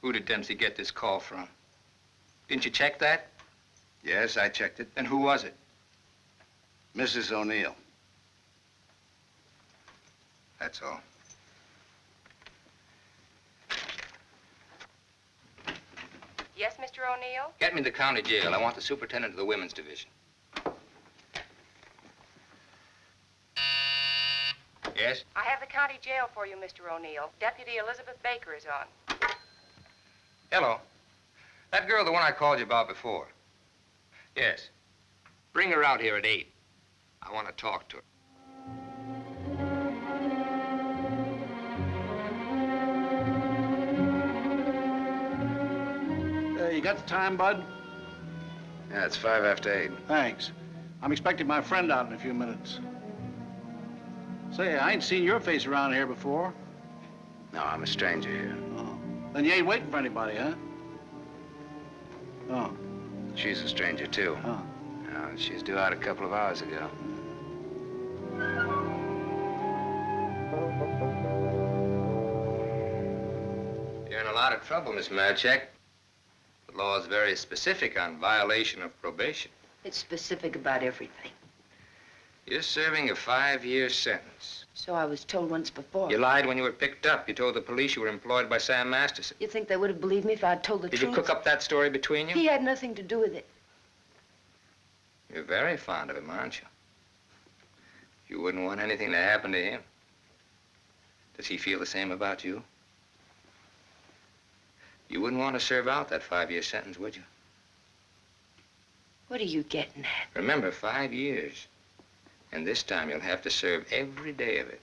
Who did Dempsey get this call from? Didn't you check that?
Yes, I checked it.
Then who was it?
Mrs. O'Neill.
That's all.
Yes, Mr. O'Neill?
Get me to the county jail. I want the superintendent of the women's division. Yes?
I have the county jail for you, Mr. O'Neill. Deputy Elizabeth Baker is on.
Hello. That girl, the one I called you about before. Yes. Bring her out here at 8. I want to talk to her.
got the time, Bud?
Yeah, it's 5 after 8.
Thanks. I'm expecting my friend out in a few minutes. Say, I ain't seen your face around here before.
No, I'm a stranger here.
Oh. Then you ain't waiting for anybody, huh? Oh.
She's a stranger, too.
Huh.
She's due out a couple of hours ago. You're in a lot of trouble, Miss Marchek. The law is very specific on violation of probation.
It's specific about everything.
You're serving a 5-year sentence.
So I was told once before.
You lied when you were picked up. You told the police you were employed by Sam Masterson.
You think they would have believed me if I'd told the truth?
Did you cook up that story between you?
He had nothing to do with it.
You're very fond of him, aren't you? You wouldn't want anything to happen to him. Does he feel the same about you? You wouldn't want to serve out that 5-year sentence, would you?
What are you getting at?
Remember, 5 years. And this time you'll have to serve every day of it.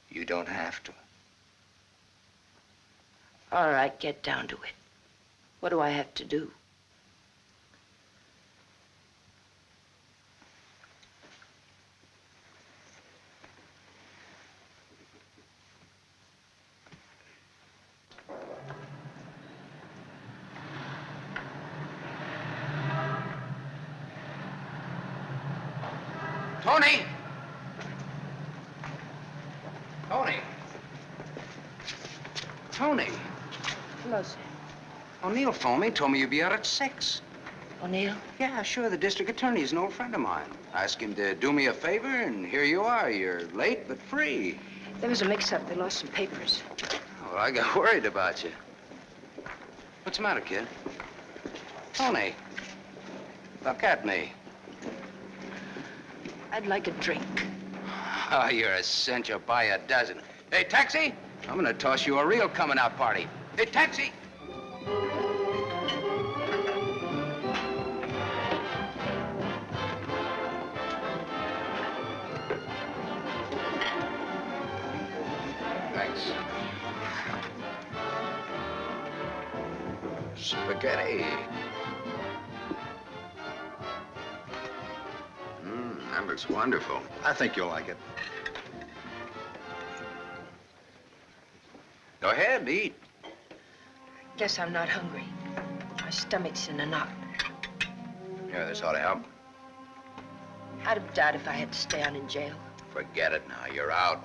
You don't have to.
All right, get down to it. What do I have to do?
Tony! Tony! Tony!
Hello, sir.
O'Neill phoned me, told me you'd be out at 6.
O'Neill?
Yeah, sure, the district attorney's an old friend of mine. I asked him to do me a favor, and here you are. You're late, but free.
There was a mix-up. They lost some papers.
Oh, I got worried about you. What's the matter, kid? Tony, look at me.
I'd like a drink.
Oh, you're a cinch. You'll buy a dozen. Hey, taxi! I'm gonna toss you a real coming-out party. Hey, taxi! Thanks. Spaghetti. That looks wonderful.
I think you'll like it.
Go ahead, eat.
Guess I'm not hungry. My stomach's in a knot.
Yeah, this ought to help.
I'd have died if I had to stay on in jail.
Forget it now. You're out.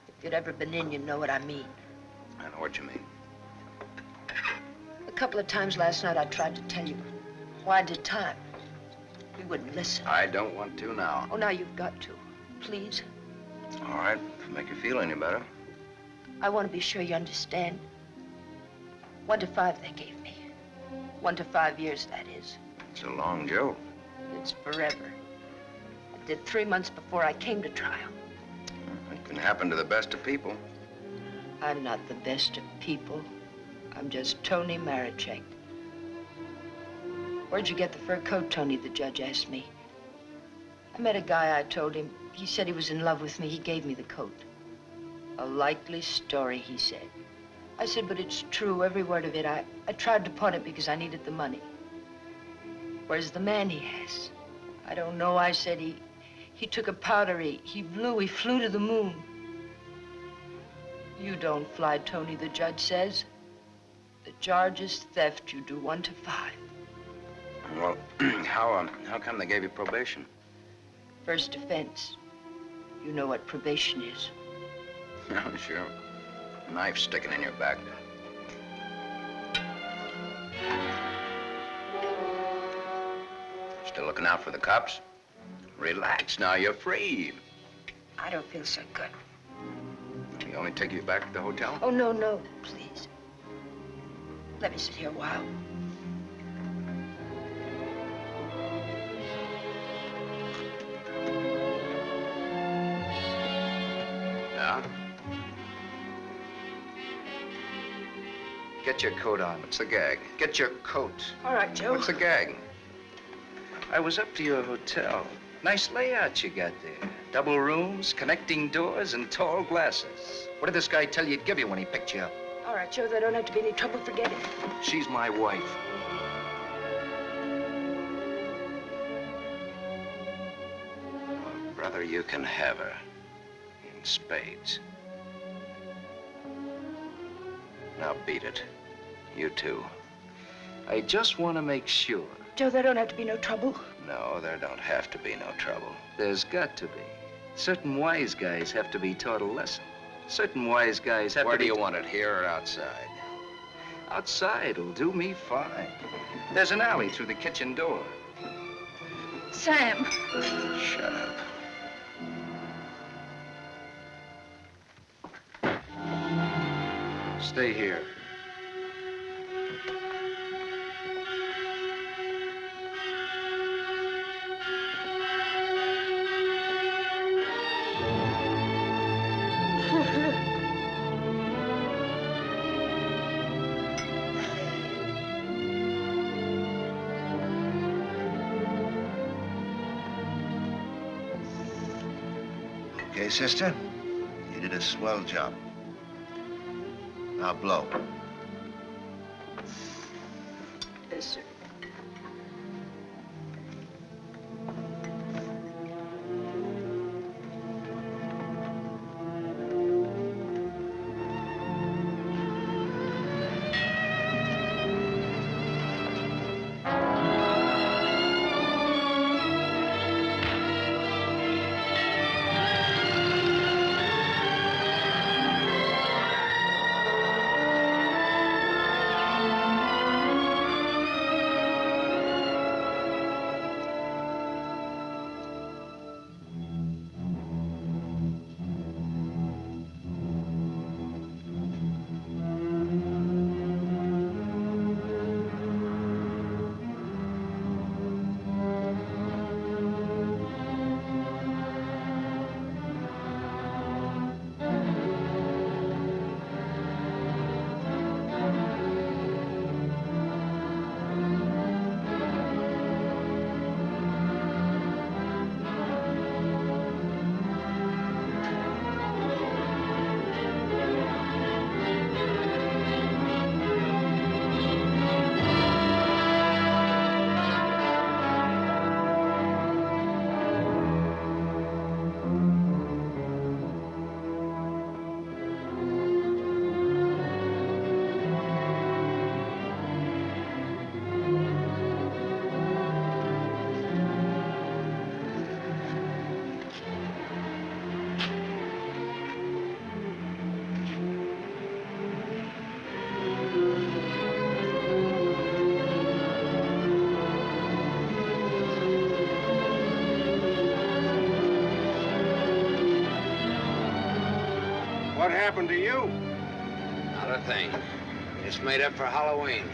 If you'd ever been in, you'd know what I mean.
I know what you mean.
A couple of times last night I tried to tell you why I did time. You wouldn't listen.
I don't want to now.
Oh, now you've got to. Please.
All right, if it make you feel any better.
I want to be sure you understand. 1 to 5 they gave me. 1 to 5 years, that is.
It's a long joke.
It's forever. I did 3 months before I came to trial.
It can happen to the best of people.
I'm not the best of people. I'm just Tony Marichek. Where'd you get the fur coat, Tony? The judge asked me. I met a guy, I told him. He said he was in love with me. He gave me the coat. A likely story, he said. I said, but it's true, every word of it. I tried to pawn it because I needed the money. Where's the man he has? I don't know, I said. He took a powder, he flew to the moon. You don't fly, Tony, the judge says. The charge is theft. You do 1 to 5.
Well, how come they gave you probation?
First offense. You know what probation is.
Oh, sure. Knife sticking in your back. Still looking out for the cops? Relax now, you're free.
I don't feel so good.
You only take you back to the hotel?
Oh, no, no, please. Let me sit here a while.
Yeah? Get your coat on. What's the gag? Get your coat.
All right, Joe.
What's the gag? I was up to your hotel. Nice layout you got there. Double rooms, connecting doors, and tall glasses. What did this guy tell you he'd give you when he picked you up?
All right, Joe, there don't have to be any trouble. Forget it.
She's my wife. Well, brother, you can have her. In spades. Now beat it. You too. I just want to make sure.
Joe, there don't have to be no trouble.
No, there don't have to be no trouble. There's got to be. Certain wise guys have to be taught a lesson. Certain wise guys have to be...
Where do you want it, here or outside?
Outside'll do me fine. There's an alley through the kitchen door.
Sam.
Shut up. Stay here.
Okay, sister? You did a swell job. Now blow.
Yes, sir.
What happened to you?
Not a thing. Just made up for Halloween.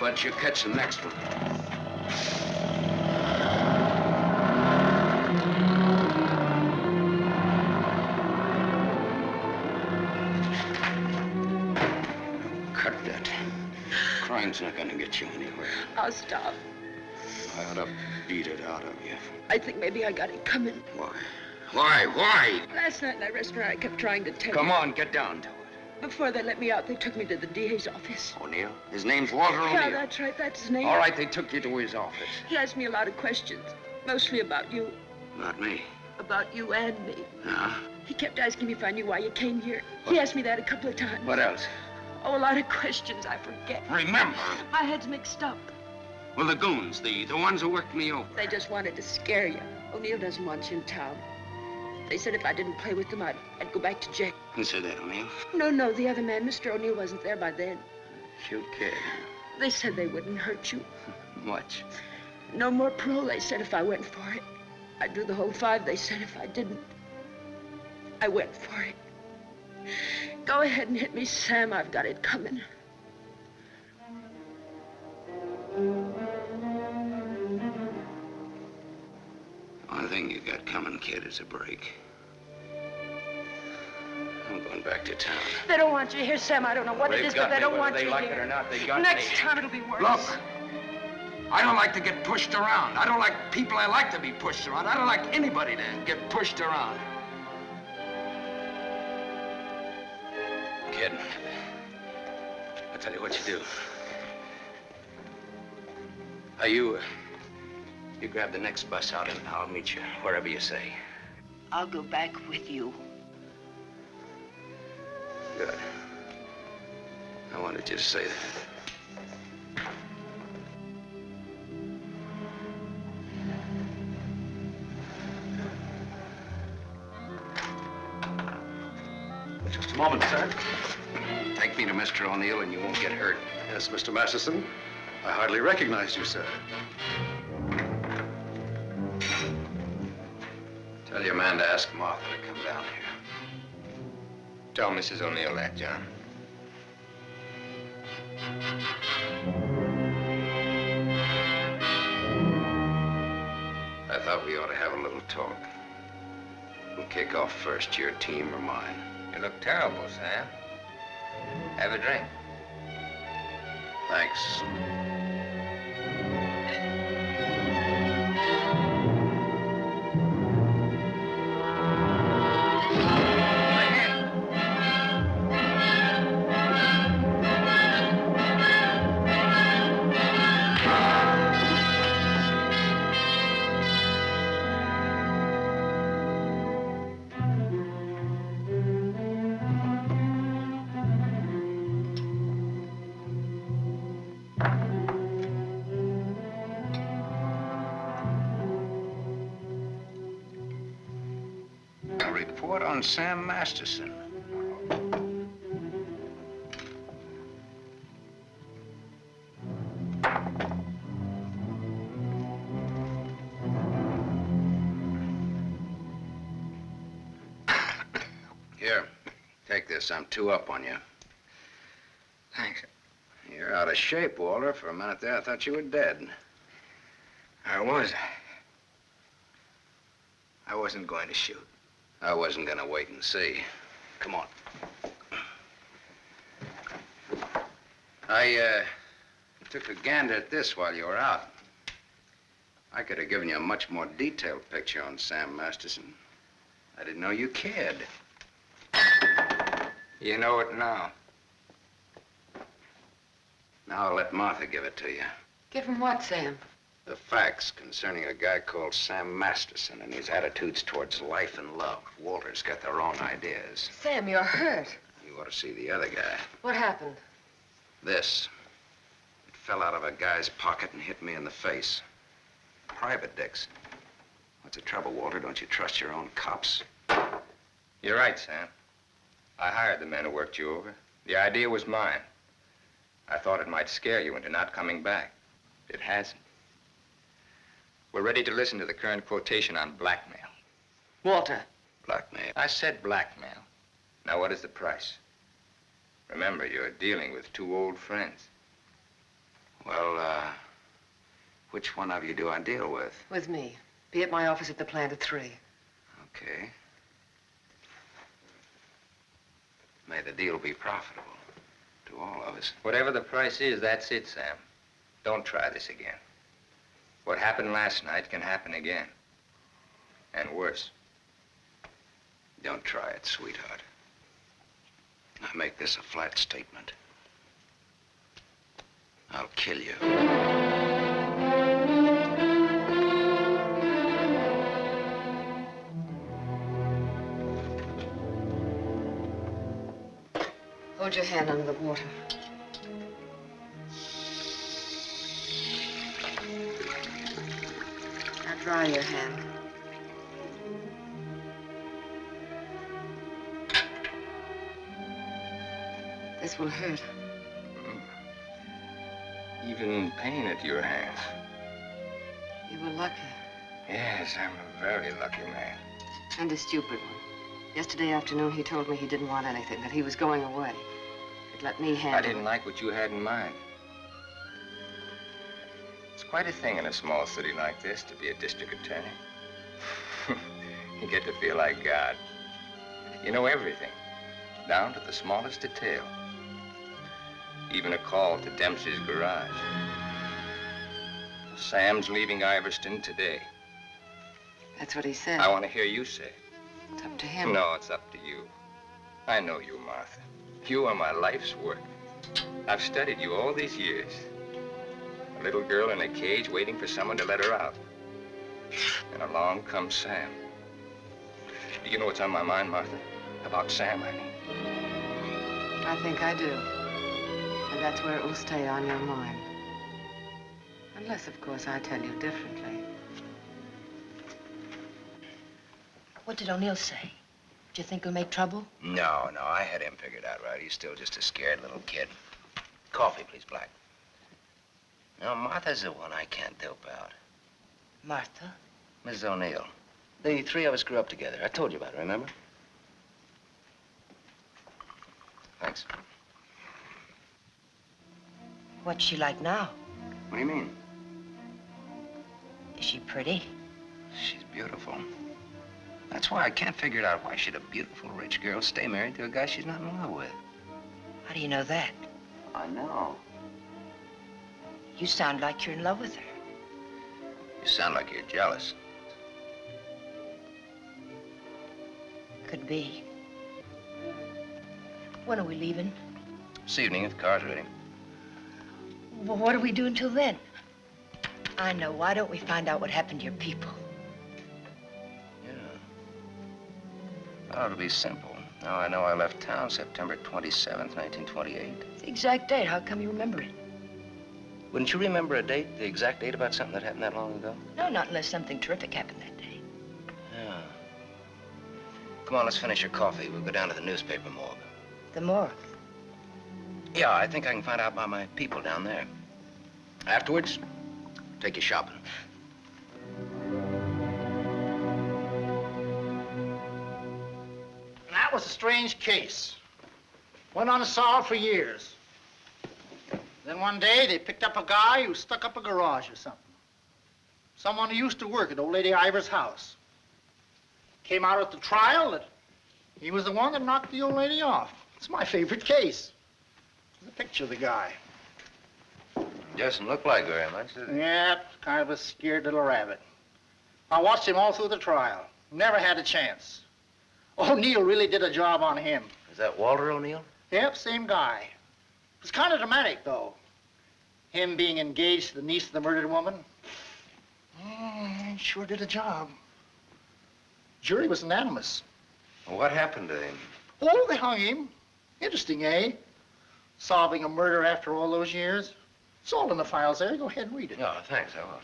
But you catch the next one. Cut that. Crime's not gonna get you anywhere.
I'll stop.
I ought to beat it out of you.
I think maybe I got it coming.
Why? Why?
Last night in that restaurant, I kept trying to tell
Come
you.
on, get down to it.
Before they let me out, they took me to the DA's office.
O'Neill? His name's Walter O'Neill.
Yeah, that's right. That's his name.
All right, they took you to his office.
He asked me a lot of questions, mostly about you.
Not me.
About you and me.
Huh?
He kept asking me if I knew why you came here. He asked me that a couple of times.
What else?
Oh, a lot of questions I forget.
Remember.
My head's mixed up.
Well, the goons, the ones who worked me over.
They just wanted to scare you. O'Neill doesn't want you in town. They said if I didn't play with them, I'd go back to jail.
Who said that, O'Neill?
No, the other man, Mr. O'Neill, wasn't there by then.
Cute kid.
They said they wouldn't hurt you.
Much.
No more parole, they said, if I went for it.
I'd do the whole 5 they said if I didn't. I went for it. Go ahead and hit me, Sam. I've got it coming.
One thing you got coming, kid, is a break. I'm going back to town.
They don't want you here, Sam. I don't know what it is, but they don't want you here.
Whether they like it or not, they got
Next
me.
time it'll be worse.
Look, I don't like to get pushed around. I don't like people I like to be pushed around. I don't like anybody to get pushed around. Kid, I'll tell you what you do. You grab the next bus out and I'll meet you wherever you say.
I'll go back with you.
Good. I wanted you to say that.
Just a moment, sir.
Take me to Mr. O'Neill and you won't get hurt.
Yes, Mr. Masterson. I hardly recognized you, sir.
Tell your man to ask Martha to come down here.
Tell Mrs. O'Neill that, John.
I thought we ought to have a little talk. We'll kick off first, your team or mine.
You look terrible, Sam. Have a drink.
Thanks. Report on Sam Masterson. Here, take this. I'm 2 up on you.
Thanks.
You're out of shape, Walter. For a minute there, I thought you were dead.
I was. I wasn't going to shoot.
I wasn't gonna wait and see. Come on. I took a gander at this while you were out. I could have given you a much more detailed picture on Sam Masterson. I didn't know you cared.
You know it now.
Now I'll let Martha give it to you.
Give him what, Sam?
The facts concerning a guy called Sam Masterson and his attitudes towards life and love. Walter's got their own ideas.
Sam, you're hurt.
You ought to see the other guy.
What happened?
This. It fell out of a guy's pocket and hit me in the face. Private Dix. What's the trouble, Walter? Don't you trust your own cops?
You're right, Sam. I hired the men who worked you over. The idea was mine. I thought it might scare you into not coming back. It hasn't. We're ready to listen to the current quotation on blackmail.
Walter.
Blackmail?
I said blackmail. Now, what is the price? Remember, you're dealing with 2 old friends.
Well, which one of you do I deal with?
With me. Be at my office at the plant at 3.
Okay. May the deal be profitable to all of us.
Whatever the price is, that's it, Sam. Don't try this again. What happened last night can happen again. And worse.
Don't try it, sweetheart. I make this a flat statement. I'll kill you.
Hold your hand under the water. Now dry your hand. This will hurt.
Even in pain at your hands.
You were lucky.
Yes, I'm a very lucky man.
And a stupid one. Yesterday afternoon, he told me he didn't want anything, that he was going away. He'd let me handle
I didn't like what you had in mind. It's quite a thing in a small city like this to be a district attorney. You get to feel like God. You know everything, down to the smallest detail. Even a call to Dempsey's garage. Sam's leaving Iverston today.
That's what he said.
I want to hear you say it.
It's up to him.
No, it's up to you. I know you, Martha. You are my life's work. I've studied you all these years. A little girl in a cage waiting for someone to let her out. And along comes Sam. Do you know what's on my mind, Martha? About Sam, I mean.
I think I do. And that's where it will stay on your mind. Unless, of course, I tell you differently.
What did O'Neill say? Do you think he'll make trouble?
No, I had him figured out right. He's still just a scared little kid. Coffee, please, Black. No, Martha's the one I can't dope out.
Martha?
Mrs. O'Neill. The three of us grew up together. I told you about it, remember? Thanks.
What's she like now?
What do you mean?
Is she pretty?
She's beautiful. That's why I can't figure it out why should a beautiful rich girl stay married to a guy she's not in love with.
How do you know that?
I know.
You sound like you're in love with her.
You sound like you're jealous.
Could be. When are we leaving?
This evening, if the car's ready.
Well, what do we do until then? I know. Why don't we find out what happened to your people?
Oh, it'll be simple. Now I know I left town September 27th, 1928.
The exact date. How come you remember it?
Wouldn't you remember a date, the exact date about something that happened that long ago?
No, not unless something terrific happened that day.
Yeah. Come on, let's finish your coffee. We'll go down to the newspaper morgue.
The morgue?
Yeah, I think I can find out about my people down there. Afterwards, take you shopping.
That was a strange case. Went unsolved for years. Then one day, they picked up a guy who stuck up a garage or something. Someone who used to work at old lady Ivers' house. Came out at the trial that he was the one that knocked the old lady off. It's my favorite case. There's a picture of the guy.
Doesn't look like very much, does it?
Yeah, kind of a scared little rabbit. I watched him all through the trial. Never had a chance. O'Neill really did a job on him.
Is that Walter O'Neill?
Yep, same guy. It was kind of dramatic, though. Him being engaged to the niece of the murdered woman. He sure did a job. Jury was unanimous.
Well, what happened to him?
Oh, they hung him. Interesting, eh? Solving a murder after all those years. It's all in the files there. Go ahead and read it.
Oh, thanks, I will.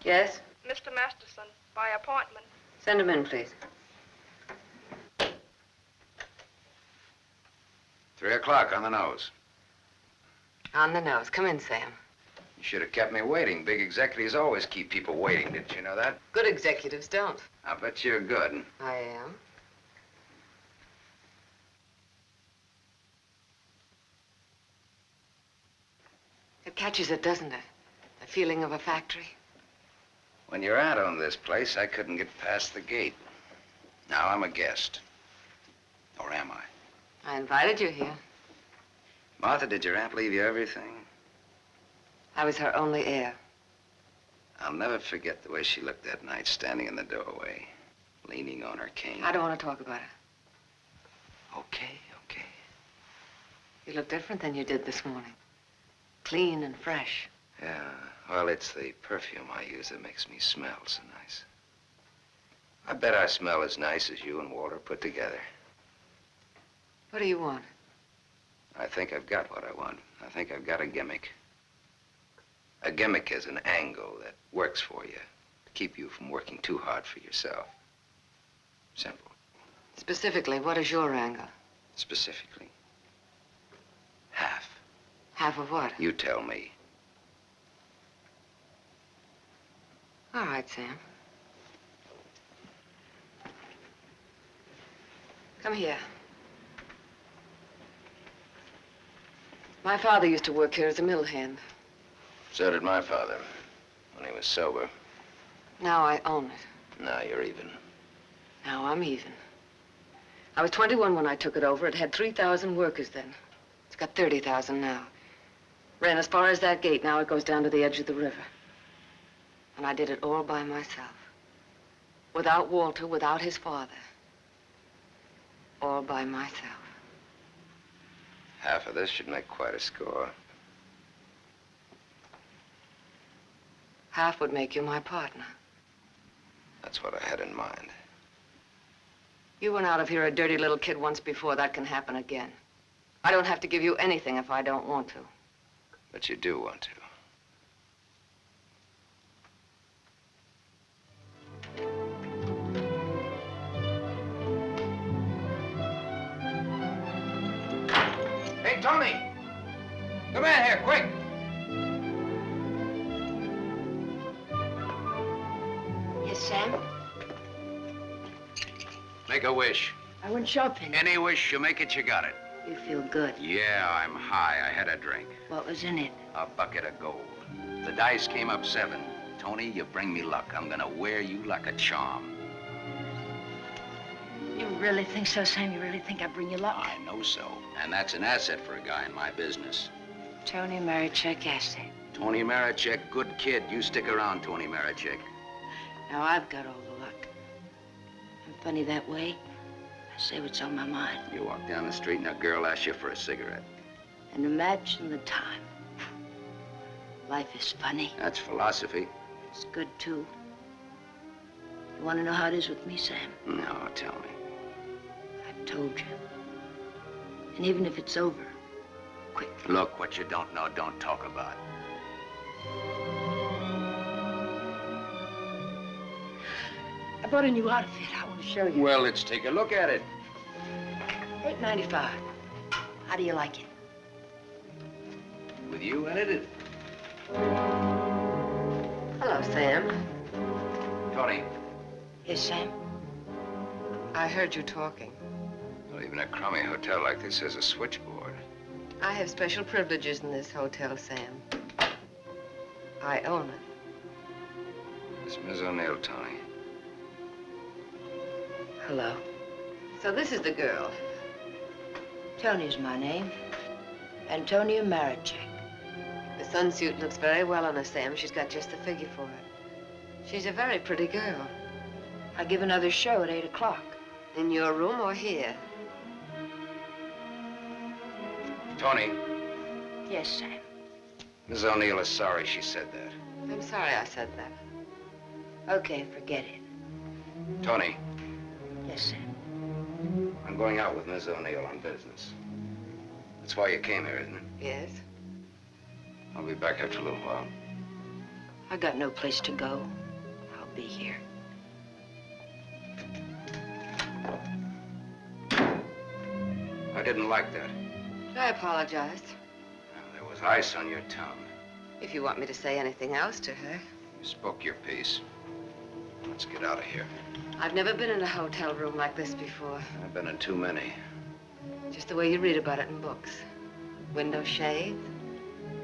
Yes?
Mr. Masterson, by appointment.
Send him in, please.
3 o'clock on the nose.
On the nose. Come in, Sam.
You should have kept me waiting. Big executives always keep people waiting. Didn't you know that?
Good executives don't.
I bet you're good.
I am. It catches it, doesn't it? The feeling of a factory.
When you're out on this place, I couldn't get past the gate. Now I'm a guest. Or am I?
I invited you here.
Martha, did your aunt leave you everything?
I was her only heir.
I'll never forget the way she looked that night standing in the doorway, leaning on her cane.
I don't want to talk about it.
Okay.
You look different than you did this morning. Clean and fresh.
Yeah, well, it's the perfume I use that makes me smell so nice. I bet I smell as nice as you and Walter put together.
What do you want?
I think I've got what I want. I think I've got a gimmick. A gimmick is an angle that works for you to keep you from working too hard for yourself. Simple.
Specifically, what is your angle?
Specifically,
Half.
Half of what?
You tell me.
All right, Sam. Come here. My father used to work here as a mill hand.
So did my father, when he was sober.
Now I own it.
Now you're even.
Now I'm even. I was 21 when I took it over. It had 3,000 workers then. It's got 30,000 now. Ran as far as that gate. Now it goes down to the edge of the river. And I did it all by myself. Without Walter, without his father. All by myself.
Half of this should make quite a score.
Half would make you my partner.
That's what I had in mind.
You went out of here a dirty little kid once before. That can happen again. I don't have to give you anything if I don't want to.
But you do want to.
Hey, Tony! Come in here, quick!
Yes, Sam?
Make a wish.
I went shopping.
Any wish you make it, you got it.
You feel good.
Yeah, I'm high. I had a drink.
What was in it?
A bucket of gold. The dice came up 7. Tony, you bring me luck. I'm gonna wear you like a charm.
You really think so, Sam? You really think I bring you luck?
I know so. And that's an asset for a guy in my business.
Tony Marichek asset.
Tony Marichek, good kid. You stick around, Tony Marichek.
Now I've got all the luck. I'm funny that way. I say what's on my mind.
You walk down the street and a girl asks you for a cigarette.
And imagine the time. Life is funny.
That's philosophy.
It's good, too. You want to know how it is with me, Sam?
No, tell me.
I've told you. And even if it's over, quick.
Look, what you don't know, don't talk about.
I bought a new outfit. I want to show you.
Well, let's take a look at it.
$8.95. How do you like it?
With you edited.
Hello, Sam.
Tony.
Yes, Sam?
I heard you talking.
Well, even a crummy hotel like this has a switchboard.
I have special privileges in this hotel, Sam. I own it.
It's Miss O'Neill, Tony.
Hello. So this is the girl.
Tony's my name. Antonia Marichek.
The sunsuit looks very well on her, Sam. She's got just the figure for it. She's a very pretty girl.
I give another show at 8 o'clock.
In your room or here?
Tony,
Yes, Sam.
Miss O'Neill is sorry she said that.
I'm sorry I said that.
Okay, forget it.
Tony,
Yes, Sam.
I'm going out with Miss O'Neill on business. That's why you came here, isn't it?
Yes.
I'll be back after a little while.
I got no place to go. I'll be here.
I didn't like that.
I apologize.
There was ice on your tongue.
If you want me to say anything else to her.
You spoke your piece. Let's get out of here.
I've never been in a hotel room like this before.
I've been in too many.
Just the way you read about it in books. Window shade,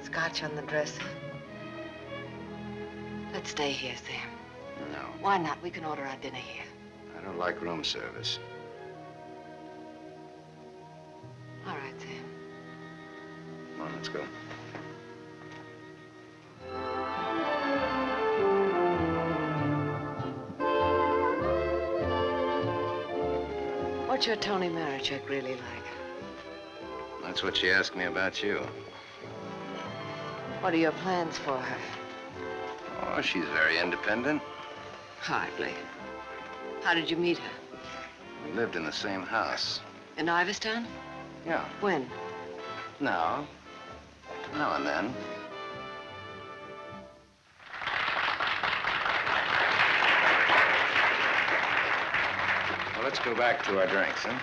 scotch on the dresser. Let's stay here, Sam.
No,
Why not? We can order our dinner here.
I don't like room service.
All right, Sam.
Come on, let's go.
What's your Tony Marichek really like?
That's what she asked me about you.
What are your plans for her?
Oh, she's very independent.
Hardly. How did you meet her?
We lived in the same house.
In Iverstown?
Yeah.
When?
Now and then. Well, let's go back to our drinks, huh?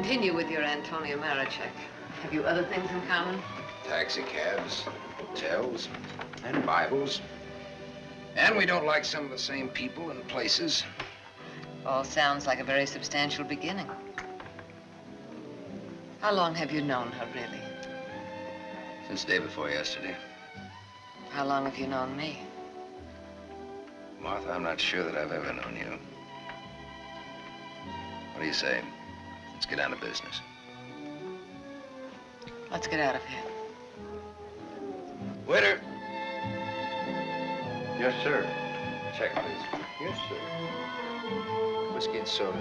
continue with your Antonia Marachek. Have you other things in common?
Taxi cabs, hotels, and Bibles. And we don't like some of the same people and places.
All sounds like a very substantial beginning. How long have you known her, really?
Since day before yesterday.
How long have you known me?
Martha, I'm not sure that I've ever known you. What do you say? Let's get down to business.
Let's get out of here.
Waiter!
Yes, sir.
Check, please.
Yes, sir.
Whiskey and soda.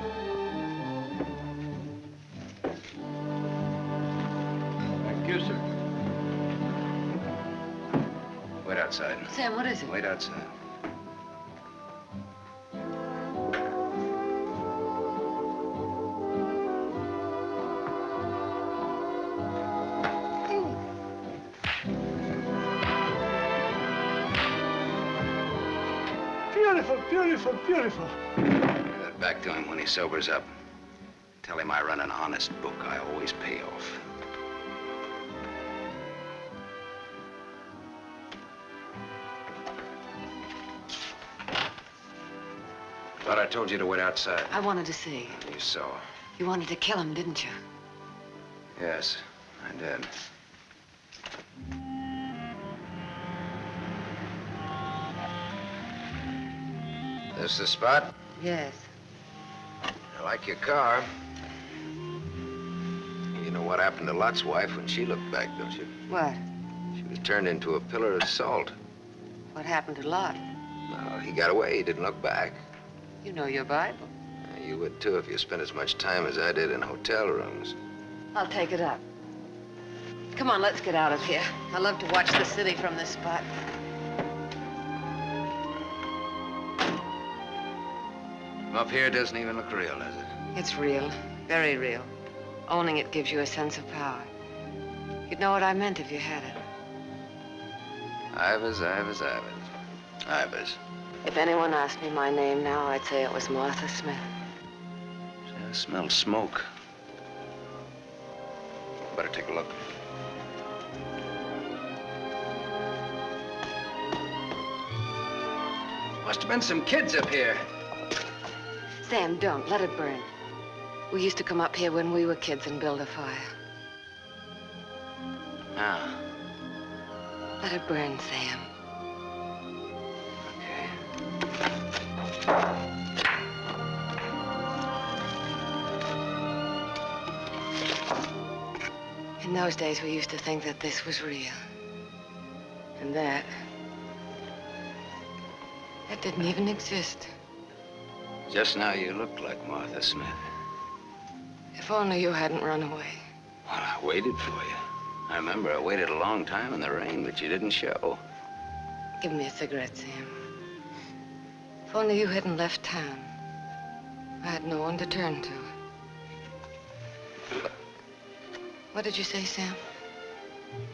Thank you, sir.
Wait outside.
Sam, what is it?
Wait outside.
Beautiful, beautiful, beautiful.
Give that back to him when he sobers up. Tell him I run an honest book. I always pay off. Thought I told you to wait outside.
I wanted to see.
You saw.
You wanted to kill him, didn't you?
Yes, I did. This the spot?
Yes.
I like your car. You know what happened to Lot's wife when she looked back, don't you?
What?
She was turned into a pillar of salt.
What happened to Lot?
Well, he got away. He didn't look back.
You know your Bible.
You would, too, if you spent as much time as I did in hotel rooms.
I'll take it up. Come on, let's get out of here. I love to watch the city from this spot.
From up here, it doesn't even look real, does it?
It's real, very real. Owning it gives you a sense of power. You'd know what I meant if you had it.
Ivers, Ivers, Ivers. Ivers.
If anyone asked me my name now, I'd say it was Martha Smith.
I smell smoke. Better take a look. Must have been some kids up here.
Sam, don't. Let it burn. We used to come up here when we were kids and build a fire.
Now.
Let it burn, Sam. In those days, we used to think that this was real. And that didn't even exist.
Just now you looked like Martha Smith.
If only you hadn't run away.
Well, I waited for you. I remember I waited a long time in the rain, but you didn't show.
Give me a cigarette, Sam. If only you hadn't left town. I had no one to turn to. What did you say, Sam?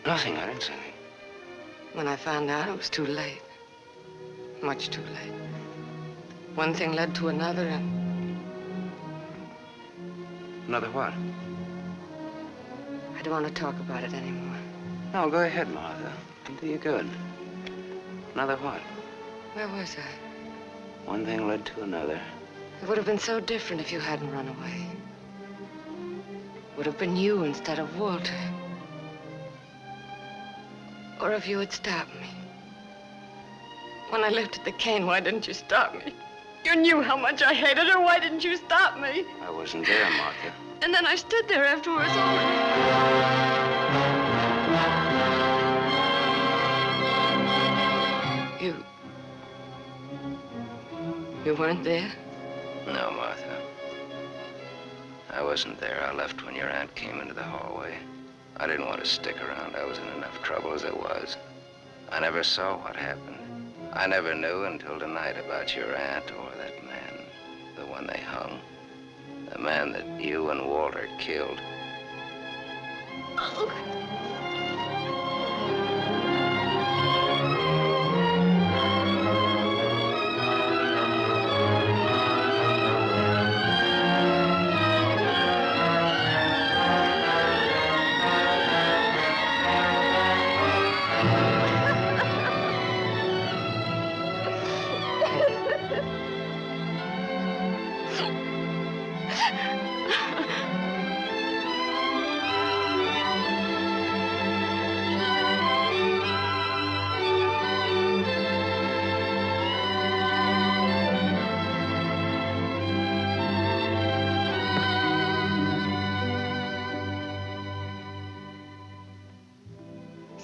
Nothing, I didn't say anything.
When I found out, it was too late. Much too late. One thing led to another, and...
Another what?
I don't want to talk about it anymore.
No, go ahead, Martha. It'll do you good. Another what?
Where was I?
One thing led to another.
It would have been so different if you hadn't run away. Would have been you instead of Walter. Or if you had stopped me. When I lifted the cane, why didn't you stop me? You knew how much I hated her. Why didn't you stop me?
I wasn't there, Martha.
And then I stood there afterwards. You weren't there?
No, Martha. I wasn't there. I left when your aunt came into the hallway. I didn't want to stick around. I was in enough trouble as it was. I never saw what happened. I never knew until tonight about your aunt or that man, the one they hung. The man that you and Walter killed.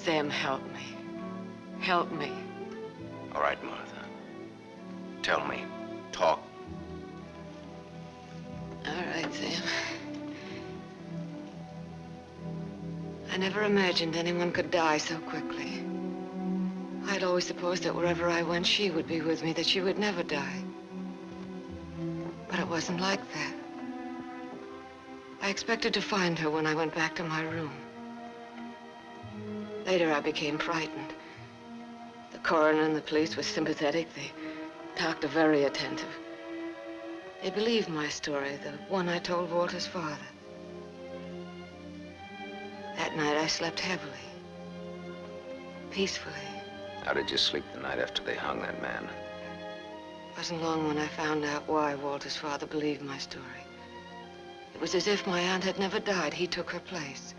Sam, help me. Help me.
All right, Martha. Tell me. Talk.
All right, Sam. I never imagined anyone could die so quickly. I'd always supposed that wherever I went, she would be with me, that she would never die. But it wasn't like that. I expected to find her when I went back to my room. Later, I became frightened. The coroner and the police were sympathetic. They talked very attentive. They believed my story, the one I told Walter's father. That night, I slept heavily, peacefully.
How did you sleep the night after they hung that man?
It wasn't long when I found out why Walter's father believed my story. It was as if my aunt had never died. He took her place.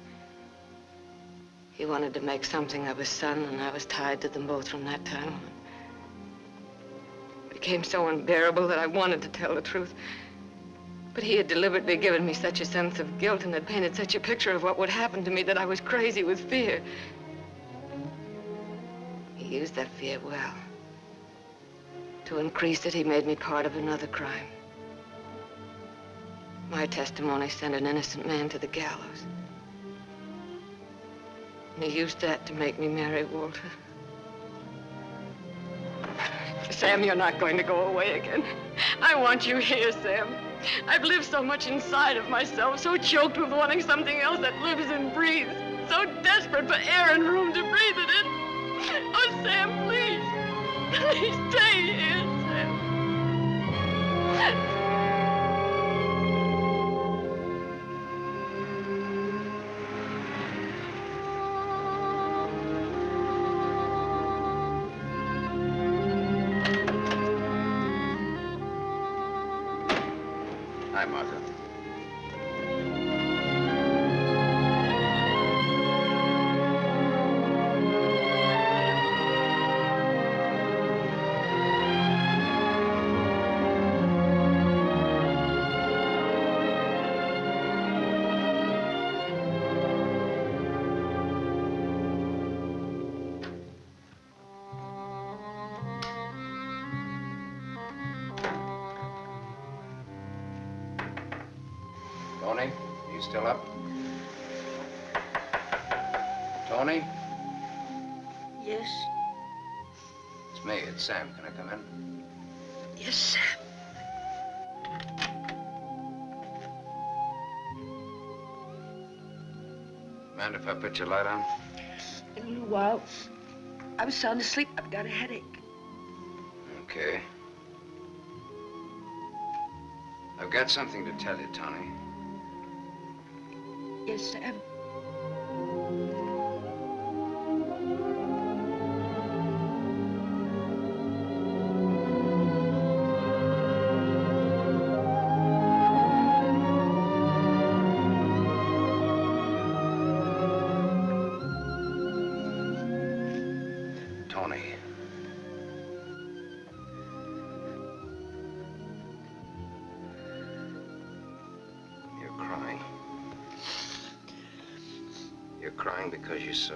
He wanted to make something of his son, and I was tied to them both from that time on. It became so unbearable that I wanted to tell the truth. But he had deliberately given me such a sense of guilt and had painted such a picture of what would happen to me that I was crazy with fear. He used that fear well. To increase it, he made me part of another crime. My testimony sent an innocent man to the gallows. And he used that to make me marry Walter. Sam, you're not going to go away again. I want you here, Sam. I've lived so much inside of myself, so choked with wanting something else that lives and breathes, so desperate for air and room to breathe it in. Oh, Sam, please. Please stay here, Sam.
Hi, Martha. Tony, you still up? Tony?
Yes?
It's me, it's Sam. Can I come in?
Yes, Sam.
Mind if I put your light on?
In a little while. I was sound asleep. I've got a headache.
Okay. I've got something to tell you, Tony.
Yes, Sam.
Tony. You're crying. You're crying because you saw.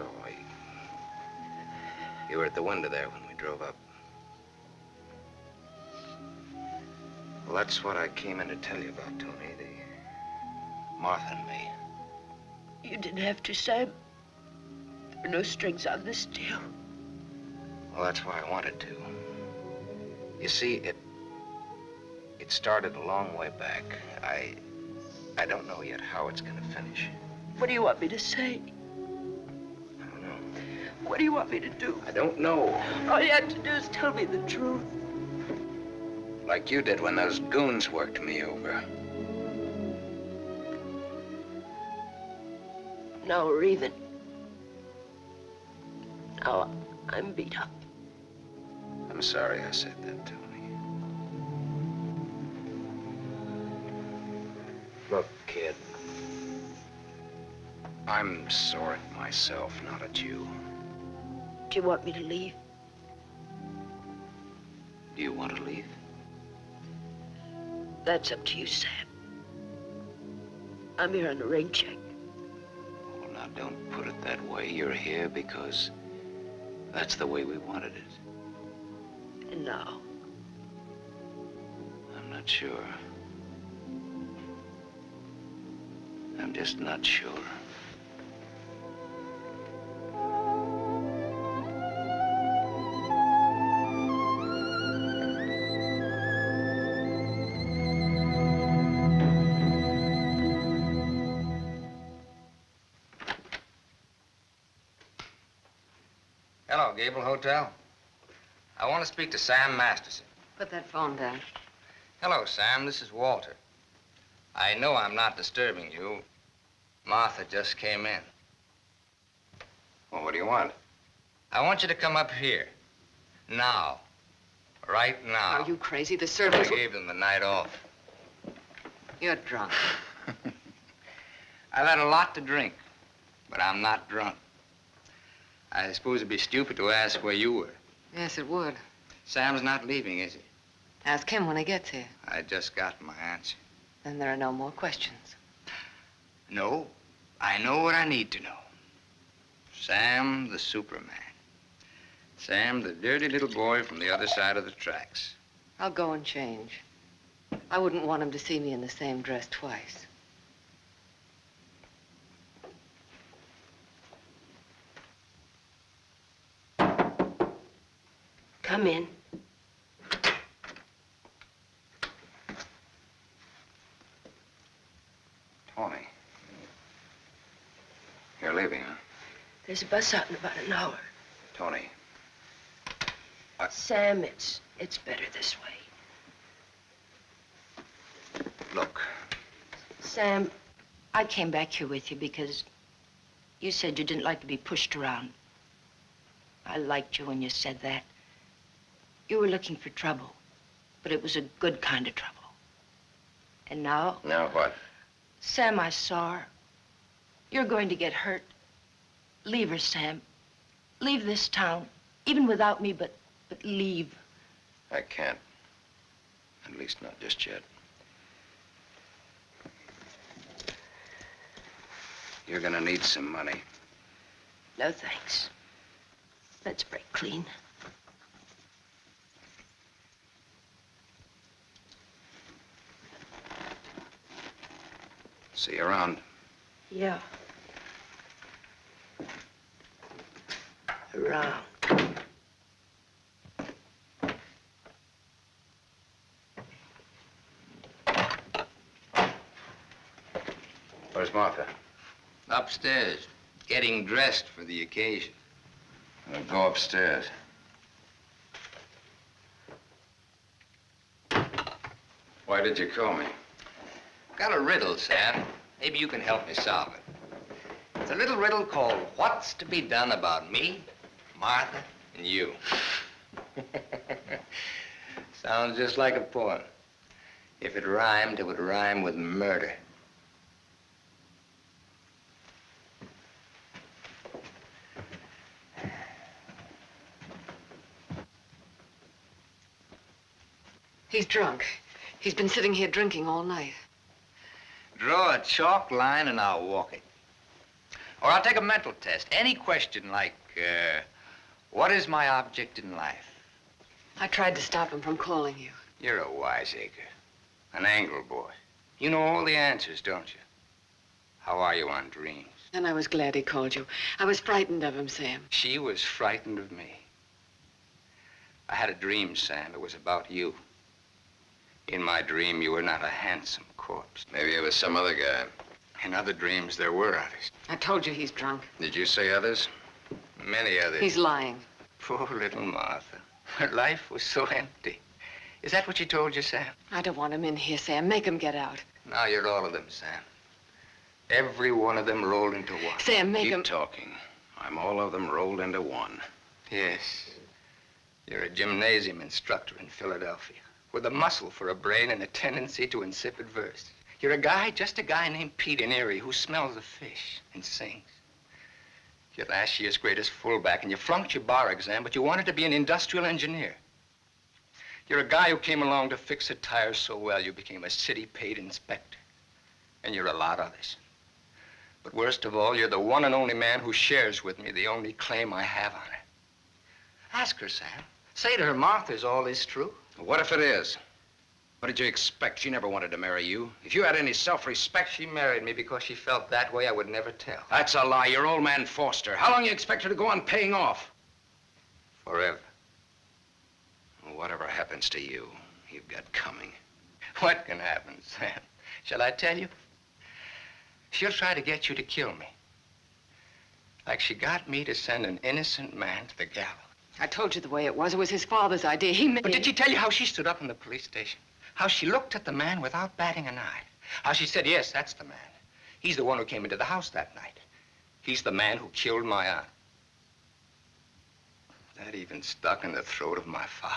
You were at the window there when we drove up. Well, that's what I came in to tell you about, Tony. The Martha and me.
You didn't have to, Sam. There were no strings on this deal.
Well, that's why I wanted to. You see, it started a long way back. I don't know yet how it's gonna finish.
What do you want me to say?
I don't know.
What do you want me to do?
I don't know.
All you have to do is tell me the truth.
Like you did when those goons worked me over.
Now we're even. Now I'm beat up.
I'm sorry I said that, Tony.
Look, kid. I'm sore at myself, not at you.
Do you want me to leave?
Do you want to leave?
That's up to you, Sam. I'm here on a rain check.
Well, now, don't put it that way. You're here because that's the way we wanted it.
And now?
I'm not sure. I'm just not sure.
Hello, Gable Hotel. I want to speak to Sam Masterson.
Put that phone down.
Hello, Sam. This is Walter. I know I'm not disturbing you. Martha just came in.
Well, what do you want?
I want you to come up here. Now. Right now.
Are you crazy? The servants...
I gave them the night off.
You're drunk.
I've had a lot to drink, but I'm not drunk. I suppose it'd be stupid to ask where you were.
Yes, it would.
Sam's not leaving, is he?
Ask him when he gets here.
I just got my answer.
Then there are no more questions.
No, I know what I need to know. Sam the Superman. Sam the dirty little boy from the other side of the tracks.
I'll go and change. I wouldn't want him to see me in the same dress twice.
Come in.
Tony. You're leaving, huh?
There's a bus out in about an hour.
Tony.
Sam, it's better this way.
Look.
Sam, I came back here with you because you said you didn't like to be pushed around. I liked you when you said that. You were looking for trouble, but it was a good kind of trouble. And now?
Now what?
Sam, I saw her. You're going to get hurt. Leave her, Sam. Leave this town, even without me, but leave.
I can't. At least not just yet. You're gonna need some money.
No, thanks. Let's break clean.
See you around.
Yeah. Around.
Where's Martha?
Upstairs, getting dressed for the occasion.
Well, go upstairs. Why did you call me?
Got a riddle, Sam. Maybe you can help me solve it. It's a little riddle called What's to Be Done About Me, Martha, and You. Sounds just like a poem. If it rhymed, it would rhyme with murder.
He's drunk. He's been sitting here drinking all night.
Draw a chalk line and I'll walk it. Or I'll take a mental test. Any question like, what is my object in life?
I tried to stop him from calling you.
You're a wiseacre, an angle boy. You know all the answers, don't you? How are you on dreams?
And I was glad he called you. I was frightened of him, Sam.
She was frightened of me. I had a dream, Sam. It was about you. In my dream, you were not a handsome corpse.
Maybe it was some other guy.
In other dreams, there were others.
I told you he's drunk.
Did you say others?
Many others.
He's lying.
Poor little Martha. Her life was so empty. Is that what she told you, Sam?
I don't want him in here, Sam. Make him get out.
Now you're all of them, Sam. Every one of them rolled into one.
Sam, make him...
Keep talking. I'm all of them rolled into one.
Yes. You're a gymnasium instructor in Philadelphia with a muscle for a brain and a tendency to insipid verse. You're a guy, just a guy named Pete in Erie who smells the fish and sings. You're last year's greatest fullback, and you flunked your bar exam, but you wanted to be an industrial engineer. You're a guy who came along to fix a tire so well you became a city-paid inspector. And you're a lot others. But worst of all, you're the one and only man who shares with me the only claim I have on her. Ask her, Sam. Say to her, Martha's all is true.
What if it is? What did you expect? She never wanted to marry you. If you had any self-respect...
She married me because she felt that way. I would never tell.
That's a lie. Your old man forced her. How long you expect her to go on paying off?
Forever.
Well, whatever happens to you, you've got coming.
What can happen, Sam? Shall I tell you? She'll try to get you to kill me. Like she got me to send an innocent man to the gallows.
I told you the way it was. It was his father's idea. He made...
But did she tell you how she stood up in the police station? How she looked at the man without batting an eye? How she said, yes, that's the man. He's the one who came into the house that night. He's the man who killed my aunt. That even stuck in the throat of my father.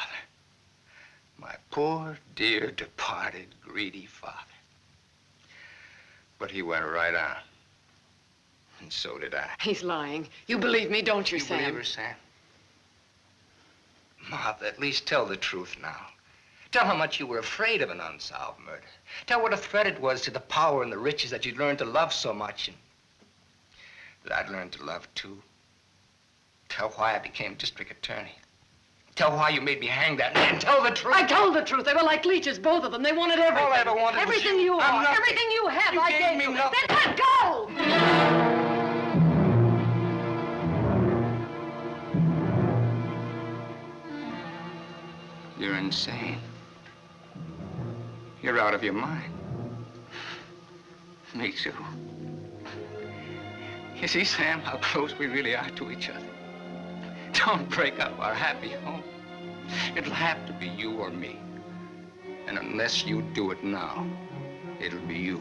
My poor, dear, departed, greedy father. But he went right on. And so did I.
He's lying. You believe me, don't you, Sam?
You believe her, Sam? Martha, at least tell the truth now. Tell how much you were afraid of an unsolved murder. Tell what a threat it was to the power and the riches that you'd learned to love so much and that I'd learned to love too. Tell why I became district attorney. Tell why you made me hang that man. Tell the truth.
I told the truth. They were like leeches, both of them. They wanted everything.
All I ever wanted was
everything
you.
you
I'm
are.
nothing.
Everything you have,
You
I
gave
gave
me
you.
nothing.
Then let go!
You're insane. You're out of your mind. Me too. You see, Sam, how close we really are to each other. Don't break up our happy home. It'll have to be you or me. And unless you do it now, it'll be you.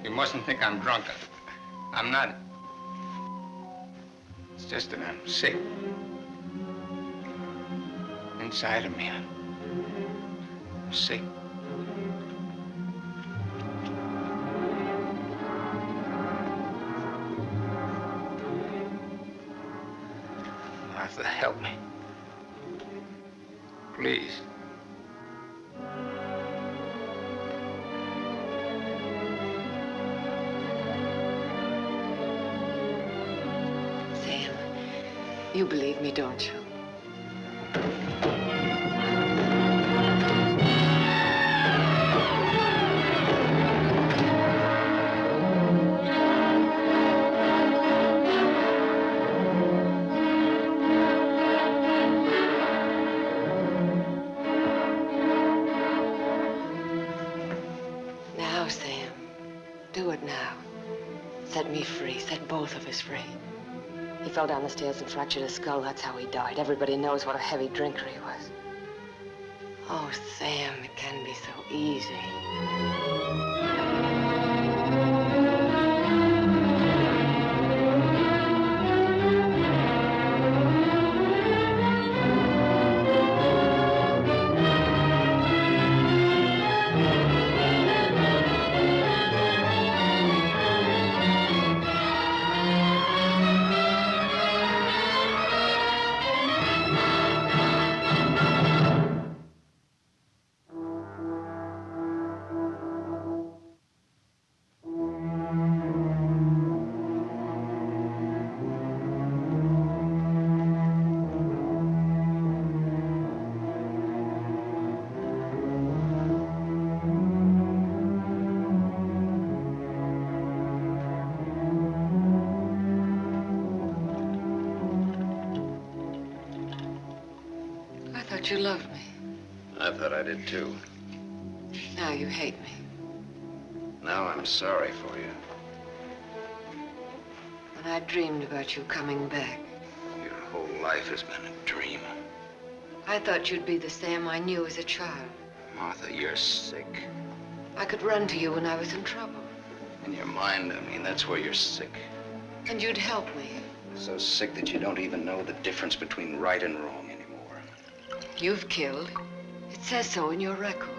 You mustn't think I'm drunk. I'm not. It's just that I'm sick. Inside of me, I'm sick. Martha, help me. Please.
Sam, you believe me, don't you? Now, Sam, do it now. Set me free. Set both of us free. He fell down the stairs and fractured his skull. That's how he died. Everybody knows what a heavy drinker he was. Oh, Sam, it can be so easy. I thought you loved me.
I thought I did too.
Now you hate me.
Now I'm sorry for you.
When I dreamed about you coming back,
Your whole life has been a dream.
I thought you'd be the Sam I knew as a child.
Martha, you're sick.
I could run to you when I was in trouble.
In your mind, I mean, that's where you're sick.
And you'd help me.
So sick that you don't even know the difference between right and wrong anymore.
You've killed. It says so in your record.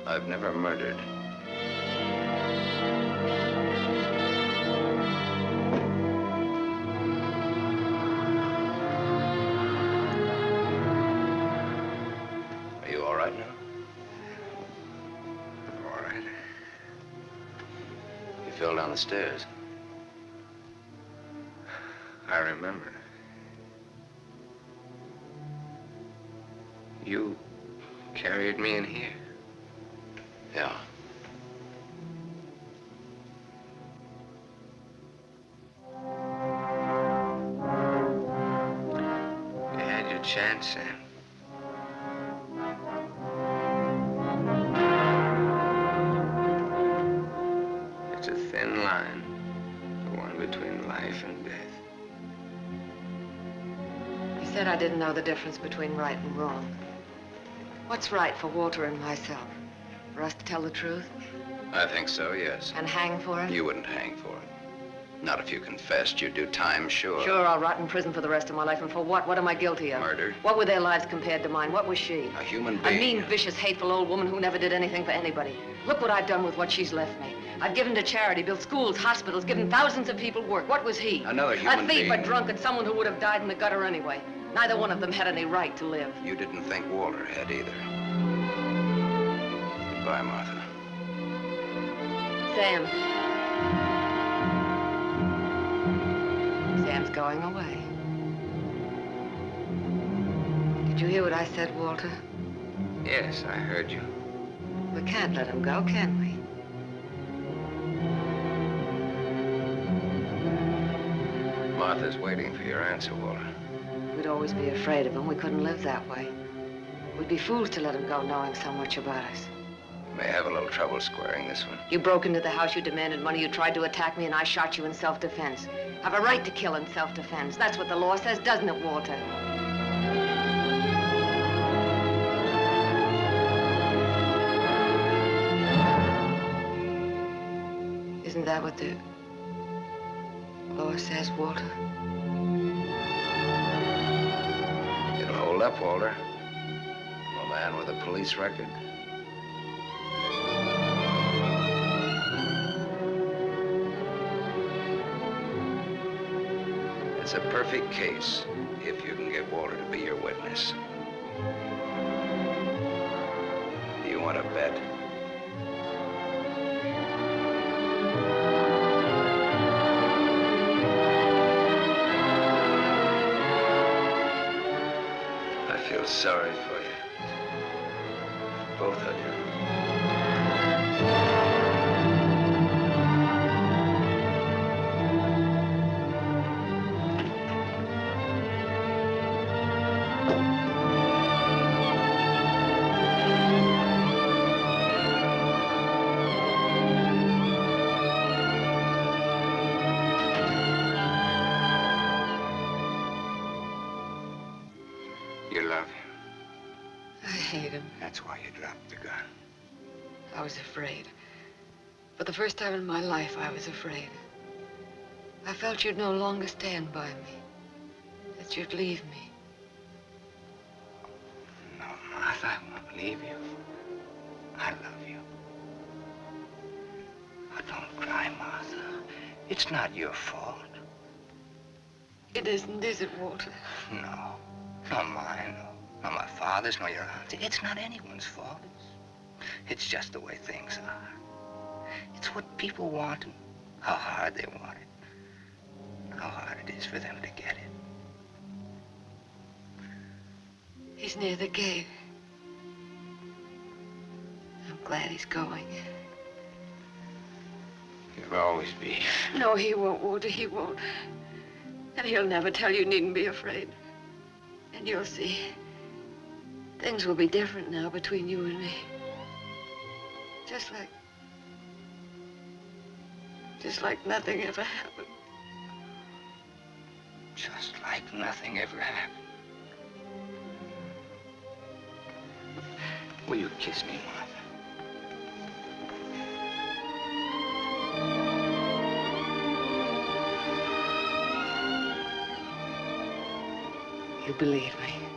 I've never murdered. Are you all right now?
All right.
You fell down the stairs.
I remember. You carried me in here.
Yeah.
You had your chance, Sam. It's a thin line, the one between life and death.
You said I didn't know the difference between right and wrong. What's right for Walter and myself? For us to tell the truth?
I think so, yes.
And hang for it?
You wouldn't hang for it. Not if you confessed. You'd do time, sure.
Sure, I'll rot in prison for the rest of my life. And for what? What am I guilty of?
Murder.
What were their lives compared to mine? What was she?
A human
A
being.
mean, vicious, hateful old woman who never did anything for anybody. Look what I've done with what she's left me. I've given to charity, built schools, hospitals, given thousands of people work. What was he?
Another human
A thief,
being.
a drunkard, someone who would have died in the gutter anyway. Neither one of them had any right to live.
You didn't think Walter had either. Goodbye, Martha.
Sam. Sam's going away. Did you hear what I said, Walter?
Yes, I heard you.
We can't let him go, can we?
Martha's waiting for your answer, Walter.
We'd always be afraid of him. We couldn't live that way. We'd be fools to let him go knowing so much about us.
May have a little trouble squaring this one.
You broke into the house, you demanded money, you tried to attack me, and I shot you in self-defense. Have a right to kill in self-defense. That's what the law says, doesn't it, Walter? Isn't that what the law says, Walter?
It'll hold up, Walter. A man with a police record. It's a perfect case if you can get Walter to be your witness. Do you want to bet? I feel sorry for you. Both of you.
You love him.
I hate him.
That's why you dropped the gun.
I was afraid. For the first time in my life, I was afraid. I felt you'd no longer stand by me. That you'd leave me.
No, Martha, I won't leave you. I love you. Oh, don't cry, Martha. It's not your fault.
It isn't, is it, Walter?
No. Not mine, nor my father's, nor your aunt's. It's not anyone's fault. It's just the way things are. It's what people want and how hard they want it. How hard it is for them to get it.
He's near the gate. I'm glad he's going.
You'll always be.
No, he won't, Walter, he won't. And he'll never tell you needn't be afraid. And you'll see. Things will be different now between you and me. Just like nothing ever happened.
Just like nothing ever happened. Will you kiss me, Martha?
You believe me.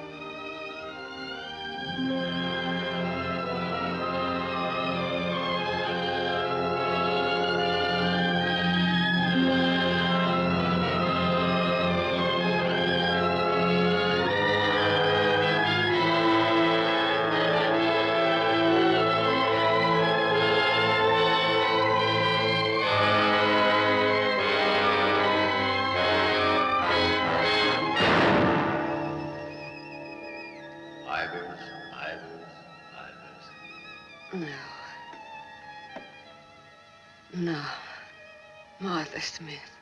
No. Martha Smith.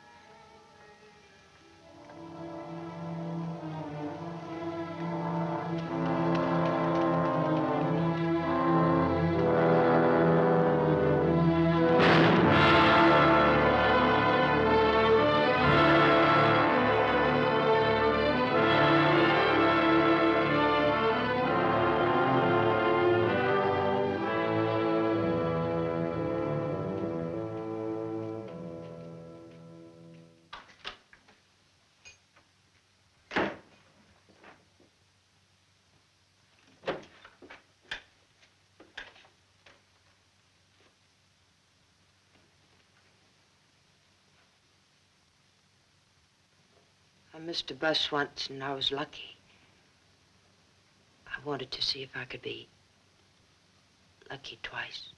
I missed a bus once and I was lucky. I wanted to see if I could be lucky twice.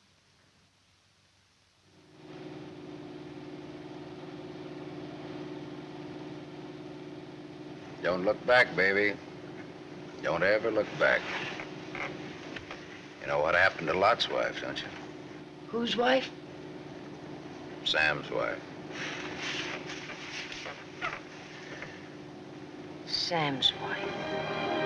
Don't look back, baby. Don't ever look back. You know what happened to Lot's wife, don't you?
Whose wife?
Sam's wife.
Sam's wife.